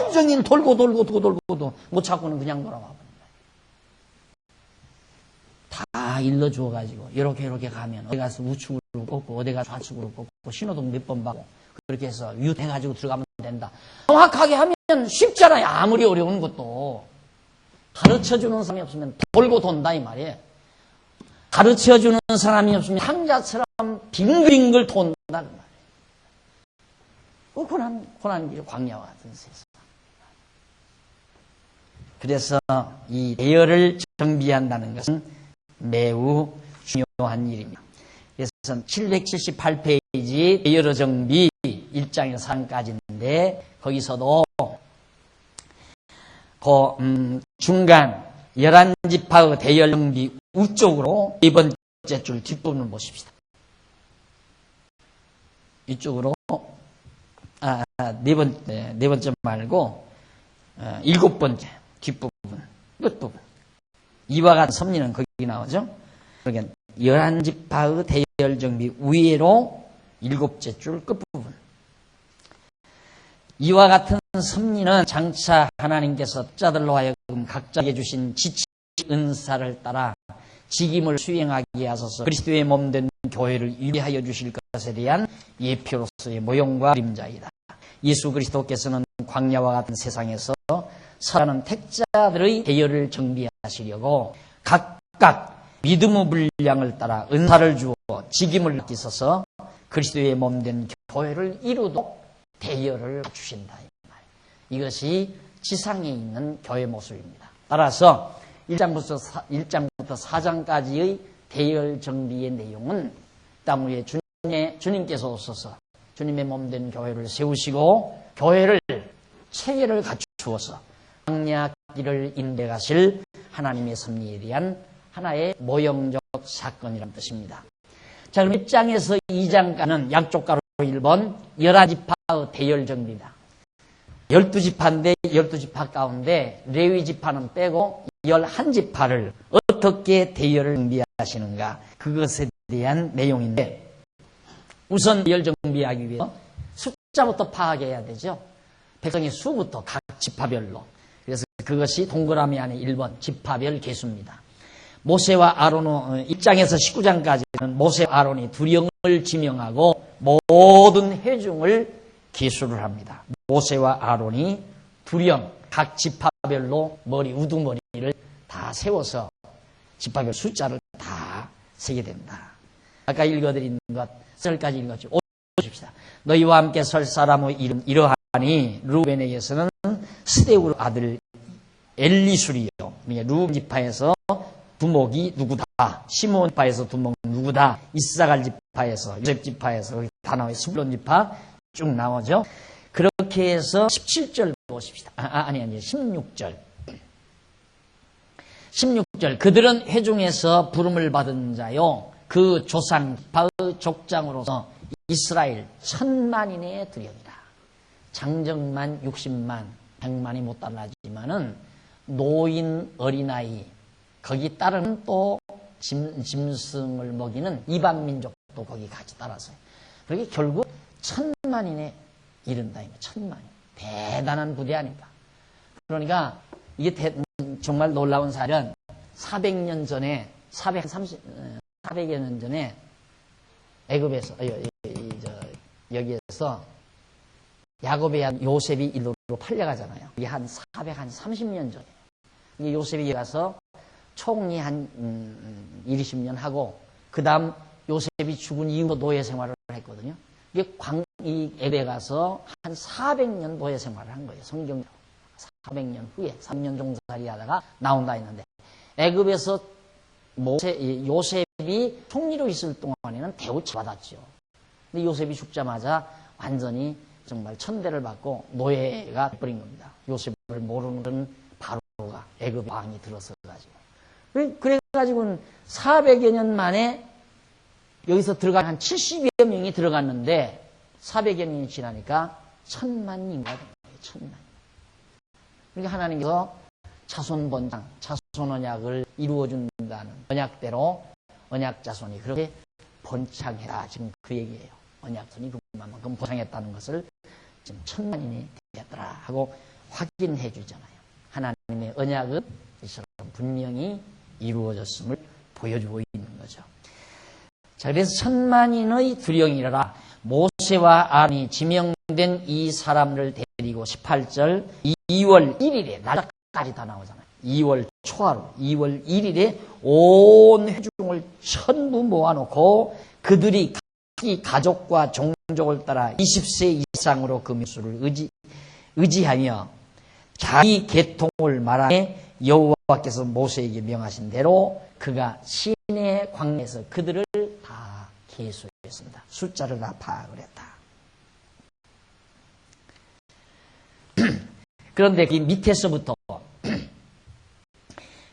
온종일 돌고도 못 찾고는 그냥 돌아와 버린다. 다 일러주어가지고 이렇게 가면 어디 가서 우측으로 꺾고 어디 가서 좌측으로 꺾고 신호등 몇 번 받고 그렇게 해서 유해가지고 들어가면 된다. 정확하게 하면 쉽잖아요. 아무리 어려운 것도. 가르쳐주는 사람이 없으면 돌고 돈다 이 말이에요. 가르쳐주는 사람이 없으면 상자처럼 빙글빙글 돈다 그 말이에요. 고난길 광야와 같은 세상. 그래서 이 대열을 정비한다는 것은 매우 중요한 일입니다. 그래서 778페이지 대열의 정비 1장에서 3까지인데 거기서도 중간 11지파의 대열 정비 우쪽으로 네 번째 줄 뒷부분을 보십시다. 이쪽으로 네 번째 말고 7번째 뒷부분 끝부분 이와 같은 섭리는 거기 나오죠. 그러니까 11지파의 대열 정비 위로 7째 줄 끝부분 이와 같은 섭리는 장차 하나님께서 자들로 하여금 각자에게 주신 지치 은사를 따라 직임을 수행하게 하소서 그리스도의 몸된 교회를 위하여 주실 것에 대한 예표로서의 모형과 그림자이다. 예수 그리스도께서는 광야와 같은 세상에서 살아가는 택자들의 대열을 정비하시려고 각각 믿음의 분량을 따라 은사를 주어 직임을 맡기셔서 그리스도의 몸된 교회를 이루도록 대열을 주신다. 이것이 지상에 있는 교회 모습입니다. 따라서 1장부터 4장까지의 대열 정비의 내용은 땅 위에 주님께서 오셔서 주님의 몸된 교회를 세우시고 교회를 체계를 갖추어서 광야 길을 인도해 가실 하나님의 섭리에 대한 하나의 모형적 사건이라는 뜻입니다. 자, 그럼 1장에서 2장까지는 양쪽가로 1번 11지파의 대열 정리입니다. 12지파인데 12지파 가운데 레위 지파는 빼고 11지파를 어떻게 대열을 정비하시는가, 그것에 대한 내용인데, 우선 대열 정비하기 위해서 숫자부터 파악해야 되죠. 백성의 수부터 각 지파별로. 그래서 그것이 동그라미 안에 1번 지파별 계수입니다. 모세와 아론은 1장에서 19장까지는 모세와 아론이 두령을 지명하고 모든 회중을 계수를 합니다. 모세와 아론이 두령, 각 지파별로 우두머리를 다 세워서 지파별 숫자를 다 세게 된다. 아까 읽어드린 것, 설까지 읽었죠. 오십시다. 너희와 함께 설 사람의 이름 이러하니 루벤에게서는 스데울 아들 엘리술이요. 루벤 지파에서 두목이 누구다. 시몬 지파에서 두목 누구다. 이스사갈 지파에서, 요셉 지파에서 다 나와요. 스불론 지파 쭉 나오죠. 그렇게 해서 17절 보십시다. 아니 16절. 16절. 그들은 회중에서 부름을 받은 자요, 그 조상 지파의 족장으로서 이스라엘 1000만인의 두령이라. 장정만 60만, 100만이 못 달라지만은 노인, 어린아이, 거기 따르는 또 짐승을 먹이는 이방 민족도 거기 같이 따라서요. 그러게 결국 1000만인에 이른다. 1000만인. 대단한 부대 아닌가. 그러니까 이게 정말 놀라운 사실은 400년 전에, 400여 년 전에 애굽에서, 여기에서 야곱의 요셉이 일로로 팔려가잖아요. 이게 한 430년 전에. 이게 요셉이 가서 총리 한 20년 하고, 그 다음 요셉이 죽은 이후로 노예 생활을 했거든요. 이게 이 애굽에 가서 한 400년 노예 생활을 한 거예요. 성경으로. 400년 후에 3년 종살이 하다가 나온다 했는데, 애굽에서 요셉이 총리로 있을 동안에는 대우치 받았죠. 근데 요셉이 죽자마자 완전히 정말 천대를 받고 노예가 돼버린 겁니다. 요셉을 모르는 바로가 애굽 왕이 들어서가지고. 그래가지고는 400여 년 만에 여기서 들어간 한 70여 명이 들어갔는데, 400여 년이 지나니까 1000만 인구가 된 거예요. 1000만. 그러니까 하나님께서 자손 번창, 자손 언약을 이루어준다는 언약대로 언약 자손이 그렇게 번창해라. 지금 그 얘기예요. 언약 자손이 그만큼 번창했다는 것을 지금 1000만인이 되었더라 하고 확인해 주잖아요. 하나님의 언약은 이처럼 분명히 이루어졌음을 보여주고 있는 거죠. 자, 그래서 1000만인의 두령이라 모세와 아론이 지명된 이 사람을 데리고 18절 2월 1일에 날짜까지 다 나오잖아요. 2월 초하루 2월 1일에 온 회중을 전부 모아놓고 그들이 자기 가족과 종족을 따라 20세 이상으로 그 명수를 의지하며 자기 계통을 말하며 여호와께서 모세에게 명하신 대로 그가 시내 광야에서 그들을 다 계수했습니다. 숫자를 다 파악을 했다. 그런데 그 밑에서부터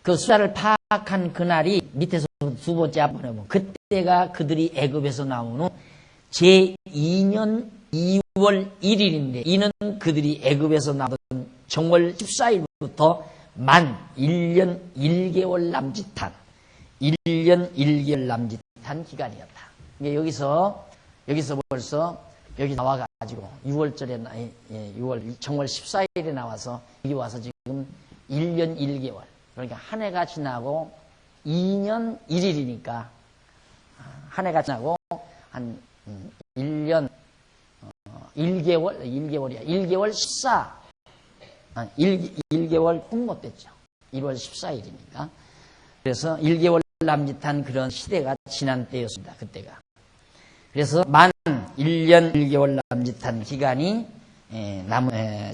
그 숫자를 파악한 그날이 밑에서 두 번째 앞번에 보면 그때가 그들이 애굽에서 나온 후 제2년 2월 1일인데 이는 그들이 애굽에서 나온 정월 14일부터 만 1년 1개월 남짓한 1년 1개월 남짓한 기간이었다. 여기서 벌써 여기 나와가지고 6월절에 6월 정월 14일에 나와서 여기 와서 지금 1년 1개월 그러니까 한 해가 지나고 2년 1일이니까 한 해가 지나고 한 1년 1개월이야. 1개월 14 1개월 꼭 못 됐죠. 1월 14일이니까. 그래서 1개월 남짓한 그런 시대가 지난 때였습니다. 그때가. 그래서 만 1년 1개월 남짓한 기간이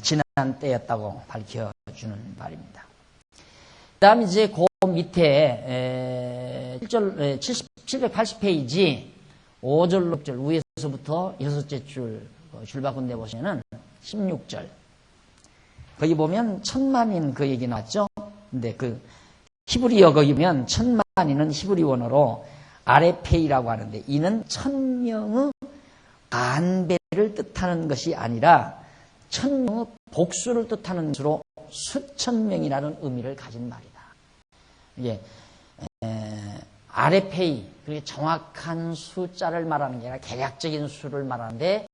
지난 때였다고 밝혀주는 말입니다. 그 다음 이제 그 밑에 780페이지 5절, 6절 위에서부터 6째 줄 바꾼 데 보시면은 16절. 거기 보면 1000만인 그 얘기 나왔죠? 근데 그 히브리어 거기 보면 1000만 천만이는 히브리 원어로 아레페이라고 하는데, 이는 1000명의 반배를 뜻하는 것이 아니라 1000명의 복수를 뜻하는 것으로 수천 명이라는 의미를 가진 말이다. 이게 아레페이, 그게 정확한 숫자를 말하는 게 아니라 개략적인 수를 말하는데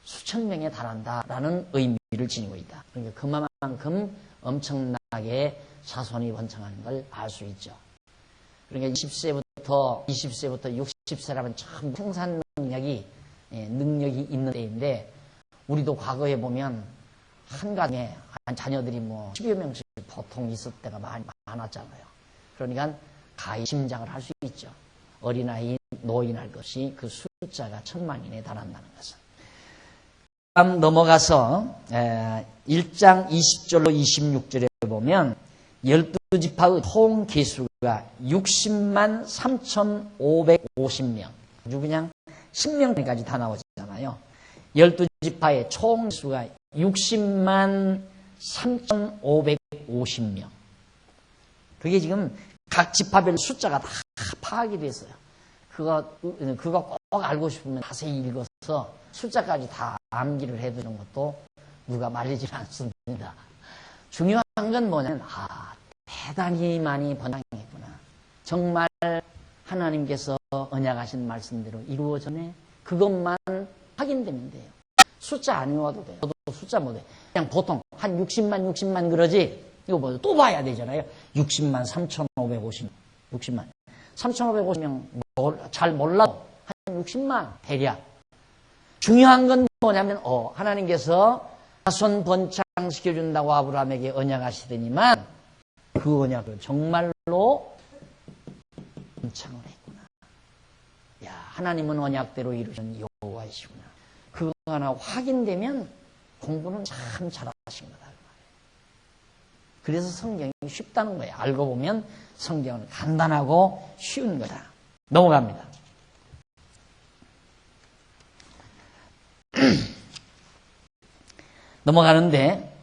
수천 명에 달한다라는 의미를 지니고 있다. 그러니까 그만큼 엄청나게 자손이 번창하는 걸 알 수 있죠. 그러니까 20세부터 60세라면 참 생산 능력이 있는 때인데, 우리도 과거에 보면 한 가정에 자녀들이 10여 명씩 보통 있을 때가 많았잖아요. 그러니까 가히 심장을 할 수 있죠. 어린아이, 노인할 것이 그 숫자가 1000만인에 달한다는 것은. 다음 넘어가서 1장 20절로 26절에 보면 12지파의 총 개수가 60만 3,550명. 아주 그냥 10명까지 다 나오잖아요. 12지파의 총 개수가 60만 3,550명. 그게 지금 각 지파별 숫자가 다 파악이 됐어요. 그거 꼭 알고 싶으면 자세히 읽어서 숫자까지 다 암기를 해두는 것도 누가 말리지 않습니다. 중요한 건 뭐냐면, 대단히 많이 번창했구나. 정말 하나님께서 언약하신 말씀대로 이루어졌네. 그것만 확인되면 돼요. 숫자 안 외워도 돼요. 저도 숫자 못 해. 그냥 보통 한 60만 그러지. 이거 뭐 또 봐야 되잖아요. 60만 3,550명. 60만. 3,550명 잘 몰라도 한 60만 대략. 중요한 건 뭐냐면 하나님께서 자손 번창시켜준다고 아브라함에게 언약하시더니만 그 언약을 정말로 번창을 했구나. 야, 하나님은 언약대로 이루신 여호와이시구나. 그거 하나 확인되면 공부는 참 잘하신 거다. 그래서 성경이 쉽다는 거예요. 알고 보면 성경은 간단하고 쉬운 거다. 넘어갑니다. 넘어가는데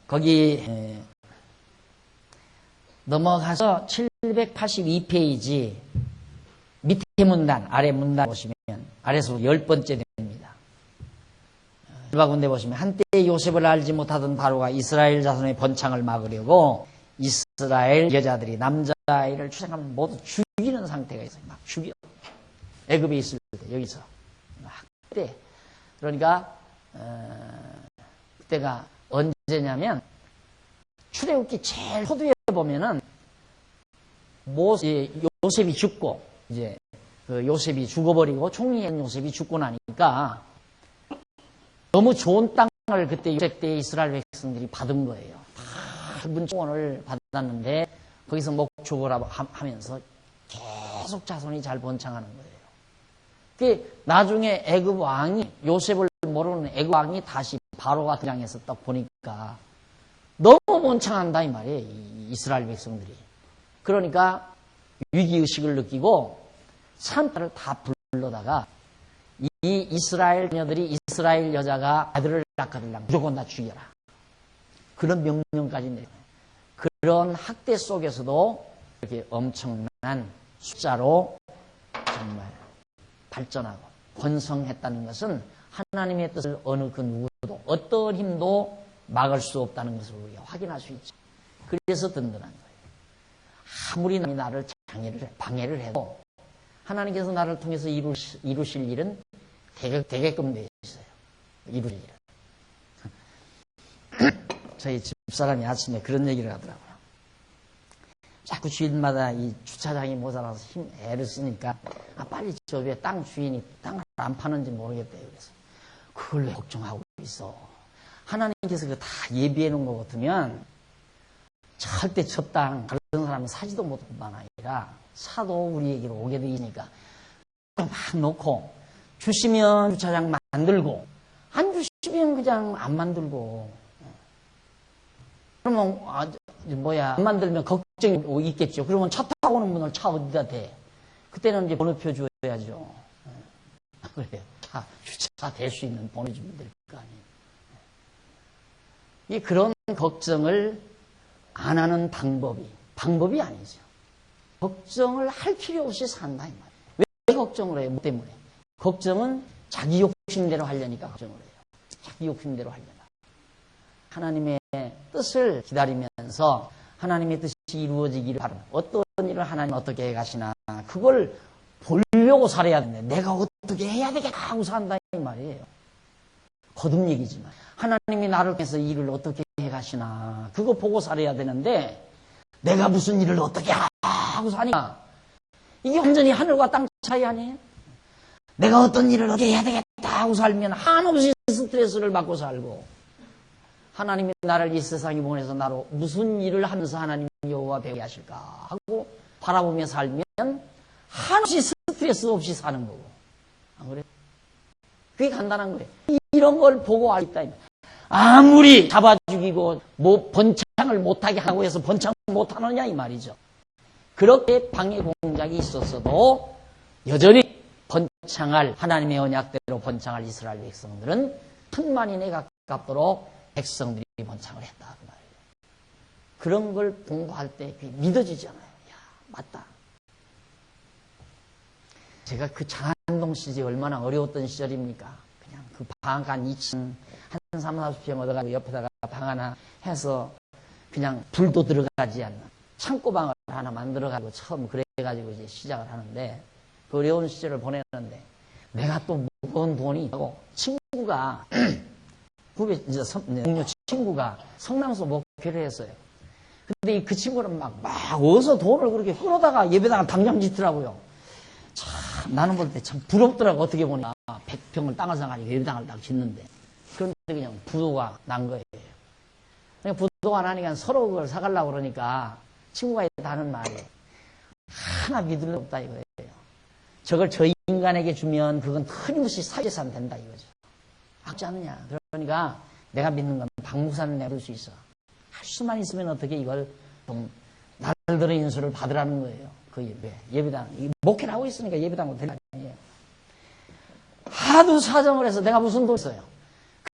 거기 넘어가서 782페이지 밑에 문단, 아래 문단 보시면 아래서 10번째 됩니다. 일바군데 보시면 한때 요셉을 알지 못하던 바로가 이스라엘 자손의 번창을 막으려고 이스라엘 여자들이 남자아이를 출생하면 모두 죽이는 상태가 있어요. 막 죽여. 애굽에 있을 때 여기서 막 그때 그러니까 그때가 언제냐면 출애굽기 제일 초두에 보면은 요셉이 죽고 이제 그 요셉이 죽어버리고 총리인 요셉이 죽고 나니까 너무 좋은 땅을 그때 요셉 때 이스라엘 백성들이 받은 거예요. 넓은 초원을 받았는데 거기서 목축을 하면서 계속 자손이 잘 번창하는 거예요. 그 나중에 애굽 왕이 요셉을 모르는 애굽 왕이 다시 바로가 등장해서 딱 보니까 너무 번창한다 이 말이에요. 이 이스라엘 백성들이. 그러니까 위기의식을 느끼고 산파를 다 불러다가 이 이스라엘 자녀들이 이스라엘 여자가 아들을 낳거든 무조건 다 죽여라. 그런 명령까지 내려요. 그런 학대 속에서도 이렇게 엄청난 숫자로 정말 발전하고 번성했다는 것은 하나님의 뜻을 어느 그 누구도 어떤 힘도 막을 수 없다는 것을 우리가 확인할 수 있죠. 그래서 든든한 거예요. 아무리 나를 방해를 해도 하나님께서 나를 통해서 이루실 일은 되게끔 되어 있어요. 이루실 일은. 저희 집사람이 아침에 그런 얘기를 하더라고요. 자꾸 주일마다 이 주차장이 모자라서 애를 쓰니까 빨리 저 위에 땅 주인이 땅을 안 파는지 모르겠대요. 그래서 그걸 왜 걱정하고 있어. 하나님께서 그거 다 예비해 놓은 것 같으면 절대 저 땅 다른 사람은 사지도 못할 뿐만 아니라 사도 우리에게로 오게 돼 있으니까 막 놓고 주시면 주차장 만들고 안 주시면 그냥 안 만들고 그러면 안 만들면 걱정이 있겠죠. 그러면 차 타고 오는 분을 차 어디다 대? 그때는 이제 번호표 줘야죠. 그래요. 주차 댈 수 있는 번호 주면 될 거 아니에요. 그런 걱정을 안 하는 방법이 아니죠. 걱정을 할 필요 없이 산다 이 말이에요. 왜 걱정을 해요? 뭐 때문에? 걱정은 자기 욕심대로 하려니까 걱정을 해요. 자기 욕심대로 하려나. 하나님의 뜻을 기다리면서 하나님의 뜻이 이루어지기를 바랍니다. 어떤 일을 하나님 어떻게 해 가시나 그걸 보려고 살아야 되는데 내가 어떻게 해야 되겠다 하고 산다 이 말이에요. 거듭 얘기지만 하나님이 나를 통해서 일을 어떻게 해 가시나 그거 보고 살아야 되는데 내가 무슨 일을 어떻게 하고 사니까 이게 완전히 하늘과 땅 차이 아니에요? 내가 어떤 일을 어떻게 해야 되겠다 하고 살면 한없이 스트레스를 받고 살고 하나님이 나를 이 세상에 보내서 나로 무슨 일을 하면서 하나님 여호와 배우게 하실까 하고 바라보며 살면 한없이 스트레스 없이 사는 거고 안 그래요? 그게 간단한 거예요. 이런 걸 보고 알겠다. 아무리 잡아 죽이고 뭐 번창을 못하게 하고 해서 번창 못하느냐 이 말이죠. 그렇게 방해 공작이 있었어도 여전히 번창할 하나님의 언약대로 번창할 이스라엘 백성들은 천만인에 가깝도록 백성들이 번창을 했다 그 말이에요. 그런 걸 공부할 때 믿어지잖아요. 야 맞다. 제가 그 장안동 시절이 얼마나 어려웠던 시절입니까? 그냥 그 방 한 2층 한 3, 40평 얻어가지고 옆에다가 방 하나 해서 그냥 불도 들어가지 않는 창고방을 하나 만들어가지고 처음 그래가지고 이제 시작을 하는데 그 어려운 시절을 보내는데 내가 또 무거운 돈이 있고 친구가 후배 이제 동료 친구가 성남서 목회를 했어요. 근데 그 친구는 막 어디서 돈을 그렇게 끌어다가 예배당을 당장 짓더라고요. 참 나는 볼 때 참 부럽더라고. 어떻게 보니까 100평을 땅을 사가지고 예배당을 딱 짓는데 그런데 그냥 부도가 난 거예요. 그냥 부도가 나니까 서로 그걸 사가려고 그러니까 친구가 하는 말이 하나 믿을 수 없다 이거예요. 저걸 저 인간에게 주면 그건 틀림없이 사재산 된다 이거죠. 하지 않느냐. 그러니까 내가 믿는 건 박무산을 내줄 수 있어. 할 수만 있으면 어떻게 이걸 좀 날들의 인수를 받으라는 거예요. 그 예배당. 목회를 하고 있으니까 예배당으로 될 거 아니에요. 하도 사정을 해서 내가 무슨 돈 있어요.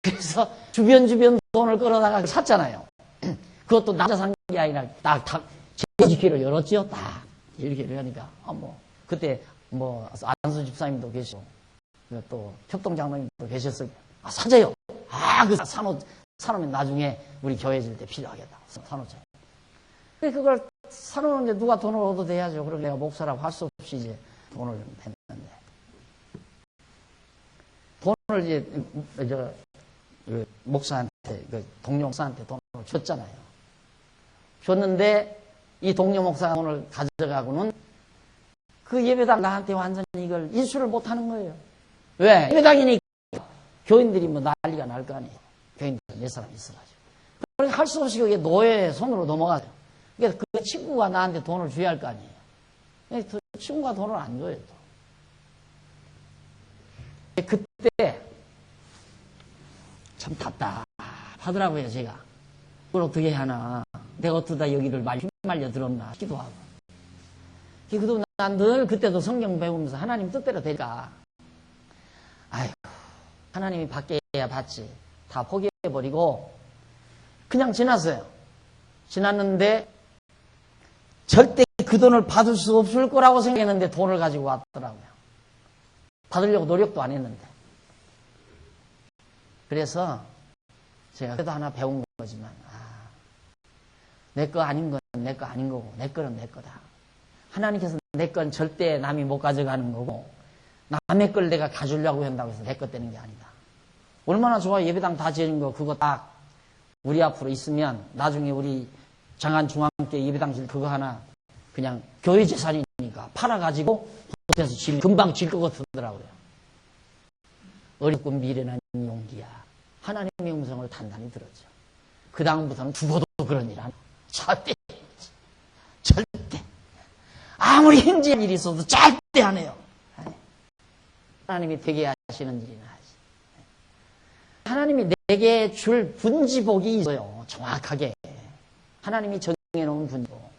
그래서 주변 돈을 끌어다가 샀잖아요. 그것도 남자 산 게 아니라 딱 제지키로 열었죠. 딱 이렇게 이러니까 그때 안수 집사님도 계시고 또 협동장로님도 계셨을 때 사재요. 그 사놓으면 나중에 우리 교회 질 때 필요하겠다. 사놓자. 그걸 사놓는데 누가 돈을 얻어도 돼야죠. 그러고 내가 목사라고 할 수 없이 이제 돈을 냈는데 돈을 이제 목사한테 동료 목사한테 돈을 줬잖아요. 줬는데 이 동료 목사가 돈을 가져가고는 그 예배당 나한테 완전히 이걸 인수를 못하는 거예요. 왜? 예배당이니까 교인들이 난리가 날 거 아니에요. 교인들 몇 사람 있어가지고. 그러니까 할 수 없이 그게 노예 손으로 넘어가죠. 그러니까 그 친구가 나한테 돈을 줘야 할 거 아니에요. 그 친구가 돈을 안 줘요. 또. 그때 참 답답하더라고요. 제가. 그걸 어떻게 하나. 내가 어쩌다 여기를 휘말려 들었나 싶기도 하고. 그래도 난 늘 그때도 성경 배우면서 하나님 뜻대로 될까. 아이고 하나님이 받게야 받지. 다 포기해버리고 그냥 지났어요. 지났는데 절대 그 돈을 받을 수 없을 거라고 생각했는데 돈을 가지고 왔더라고요. 받으려고 노력도 안 했는데. 그래서 제가 그래도 하나 배운 거지만 내 거 아닌 건 내 거 아닌 거고 내 거는 내 거다. 하나님께서 내 건 절대 남이 못 가져가는 거고 남의 걸 내가 가지려고 한다고 해서 내 것 되는 게 아니다. 얼마나 좋아. 예배당 다 지은 거 그거 딱 우리 앞으로 있으면 나중에 우리 장안 중앙교회 예배당 질 그거 하나 그냥 교회 재산이니까 팔아가지고 호텔에서 금방 질 것 같더라고요. 어렵고 미련한 용기야. 하나님의 음성을 단단히 들었죠. 그 다음부터는 죽어도 그런 일 안 절대 아무리 힘든 일이 있어도 절대 안 해요. 하나님이 되게 하시는 일이나 하지. 하나님이 내게 줄 분지복이 있어요. 정확하게. 하나님이 정해놓은 분지복.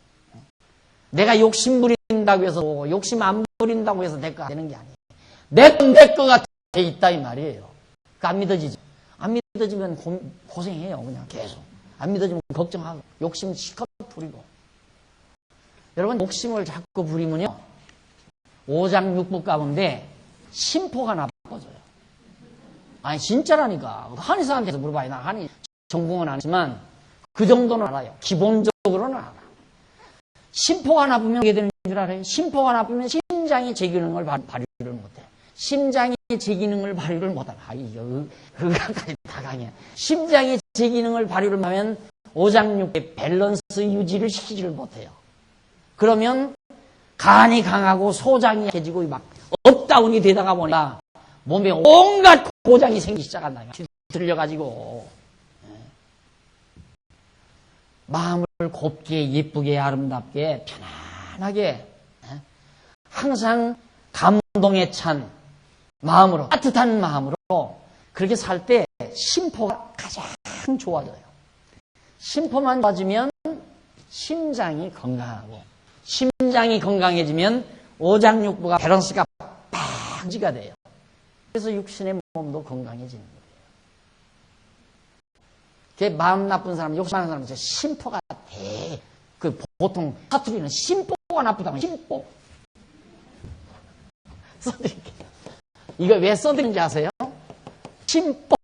내가 욕심 부린다고 해서 욕심 안 부린다고 해서 내 거 되는 게 아니에요. 내 거가 돼 있다 이 말이에요. 안 믿어지죠. 안 믿어지면 고생해요. 그냥 계속. 안 믿어지면 걱정하고 욕심 실컷 부리고. 여러분 욕심을 자꾸 부리면요 5장 6부 가운데 심포가 나빠져요. 아니 진짜라니까. 한의사한테서 물어봐요. 나 한의 전공은 아니지만 그 정도는 알아요. 기본적으로는 알아. 심포가 나쁘면 어떻게 되는 줄 알아요? 심포가 나쁘면 심장이 제 기능을 발휘를 못해. 심장이 제 기능을 발휘를 못하면 그거까지 다 강해. 심장이 제 기능을 발휘를 하면 5장 6의 밸런스 유지를 시키지를 못해요. 그러면 간이 강하고 소장이 약해지고 막 업다운이 되다가 보니까 몸에 온갖 고장이 생기기 시작한다. 들려가지고 마음을 곱게 예쁘게 아름답게 편안하게 항상 감동에 찬 마음으로 따뜻한 마음으로 그렇게 살 때 심포가 가장 좋아져요. 심포만 좋아지면 심장이 건강하고 심장이 건강해지면 5장 6부가 밸런스가 팍 유지가 돼요. 그래서 육신의 몸도 건강해지는 거예요. 마음 나쁜 사람, 욕심 많은 사람은 심포가 돼. 보통 사투리는 심포가 나쁘다면 심포. 써드릴게요. 이거 왜 써드린지 아세요? 심포.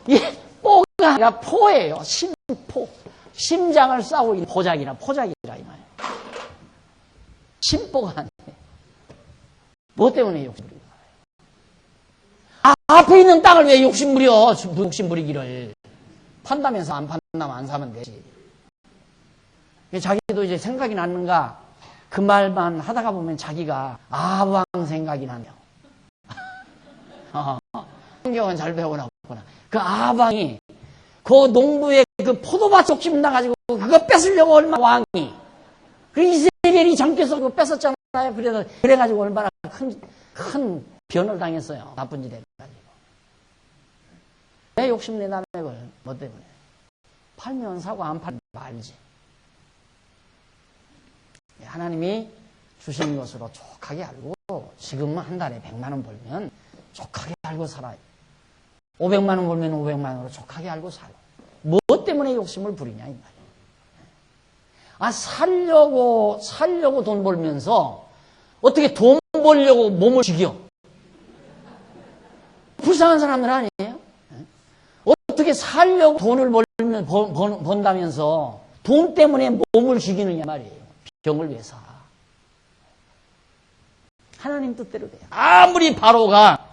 이게 뽀가 아니라 포예요. 심포. 심장을 싸고 있는 포작이라 이 말이에요. 심포가 아니에요. 뭐 때문에 욕심부리는 거예요? 앞에 있는 땅을 왜 욕심부려? 욕심부리기를. 판다면서 안 판다면 안 사면 되지. 자기도 이제 생각이 났는가? 그 말만 하다가 보면 자기가 아방 생각이 나며. 성경은 잘 배워놨구나. 그 아방이 그 농부의 그 포도밭 욕심 나가지고 그거 뺏으려고 얼마나 왕이. 그 이세벨이 장께서 그거 뺏었잖아요. 그래가지고 얼마나 큰 변을 당했어요. 나쁜 짓 해가지고. 왜 욕심내나 맥을? 뭐 때문에? 팔면 사고 안 팔면 말지. 하나님이 주신 것으로 족하게 알고 지금은 한 달에 100만 원 벌면 족하게 알고 살아요. 500만 원 벌면 500만 원으로 족하게 알고 살아. 뭐 때문에 욕심을 부리냐 이 말이에요. 살려고 돈 벌면서 어떻게 돈 벌려고 몸을 죽여? 불쌍한 사람들 아니에요? 어떻게 살려고 돈을 번다면서 돈 때문에 몸을 죽이느냐 말이에요. 병을 왜 사? 하나님 뜻대로 돼요. 아무리 바로가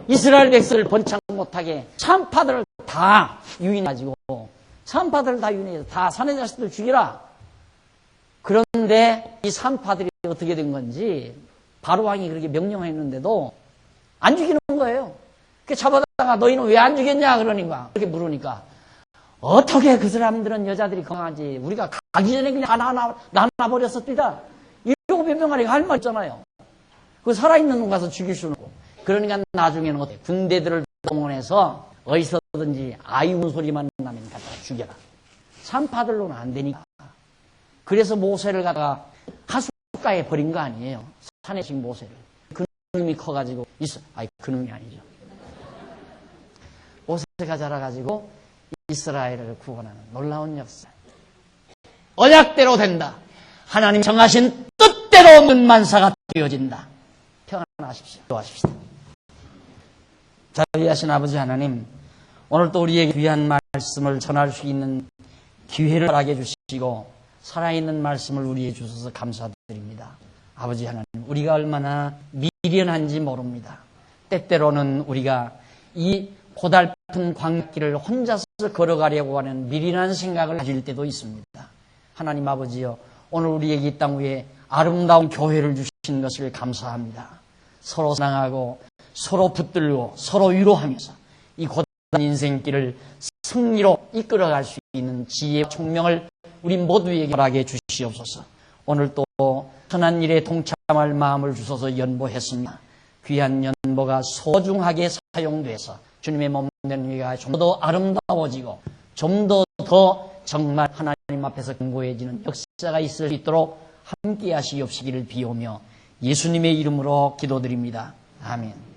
이스라엘 백성을 번창 못하게 산파들을 다 유인해가지고 산파들을 다 유인해서 다 사내 자식들 죽이라. 그런데 이 산파들이 어떻게 된 건지 바로왕이 그렇게 명령했는데도 안 죽이는 거예요. 그 잡아다가 너희는 왜 안 죽였냐 그러니까 그렇게 물으니까 어떻게 그 사람들은 여자들이 건강하지 우리가 가기 전에 그냥 나눠버렸었디다. 이러고 변명하니까 할 말 있잖아요. 그 살아있는 놈 가서 죽일 수는 없고. 그러니까 나중에는 어때? 군대들을 동원해서 어디서든지 아이 우는 소리만 나면 갖다 죽여라. 산파들로는 안 되니까. 그래서 모세를 갖다가 하숫가에 버린 거 아니에요. 산에식 모세를. 그놈이 커가지고 있어. 그놈이 아니죠. 모세가 자라가지고 이스라엘을 구원하는 놀라운 역사. 언약대로 된다. 하나님 정하신 뜻대로 없는 만사가 되어진다. 평안하십시오. 기도하십시다. 자비하신 아버지 하나님, 오늘 또 우리에게 귀한 말씀을 전할 수 있는 기회를 허락해 주시고 살아있는 말씀을 우리에게 주셔서 감사드립니다. 아버지 하나님, 우리가 얼마나 미련한지 모릅니다. 때때로는 우리가 이 고달픈 광길을 혼자서 걸어가려고 하는 미련한 생각을 가질 때도 있습니다. 하나님 아버지여, 오늘 우리에게 이 땅 위에 아름다운 교회를 주신 것을 감사합니다. 서로 사랑하고 서로 붙들고 서로 위로하면서 이 고단 인생길을 승리로 이끌어갈 수 있는 지혜와 총명을 우리 모두에게 허락해 주시옵소서. 오늘 또 선한 일에 동참할 마음을 주셔서 연보했습니다. 귀한 연보가 소중하게 사용돼서 주님의 몸된 위가 좀 더 아름다워지고 좀 더 정말 하나님 앞에서 견고해지는 역사가 있을 수 있도록 함께 하시옵시기를 비오며 예수님의 이름으로 기도드립니다. 아멘.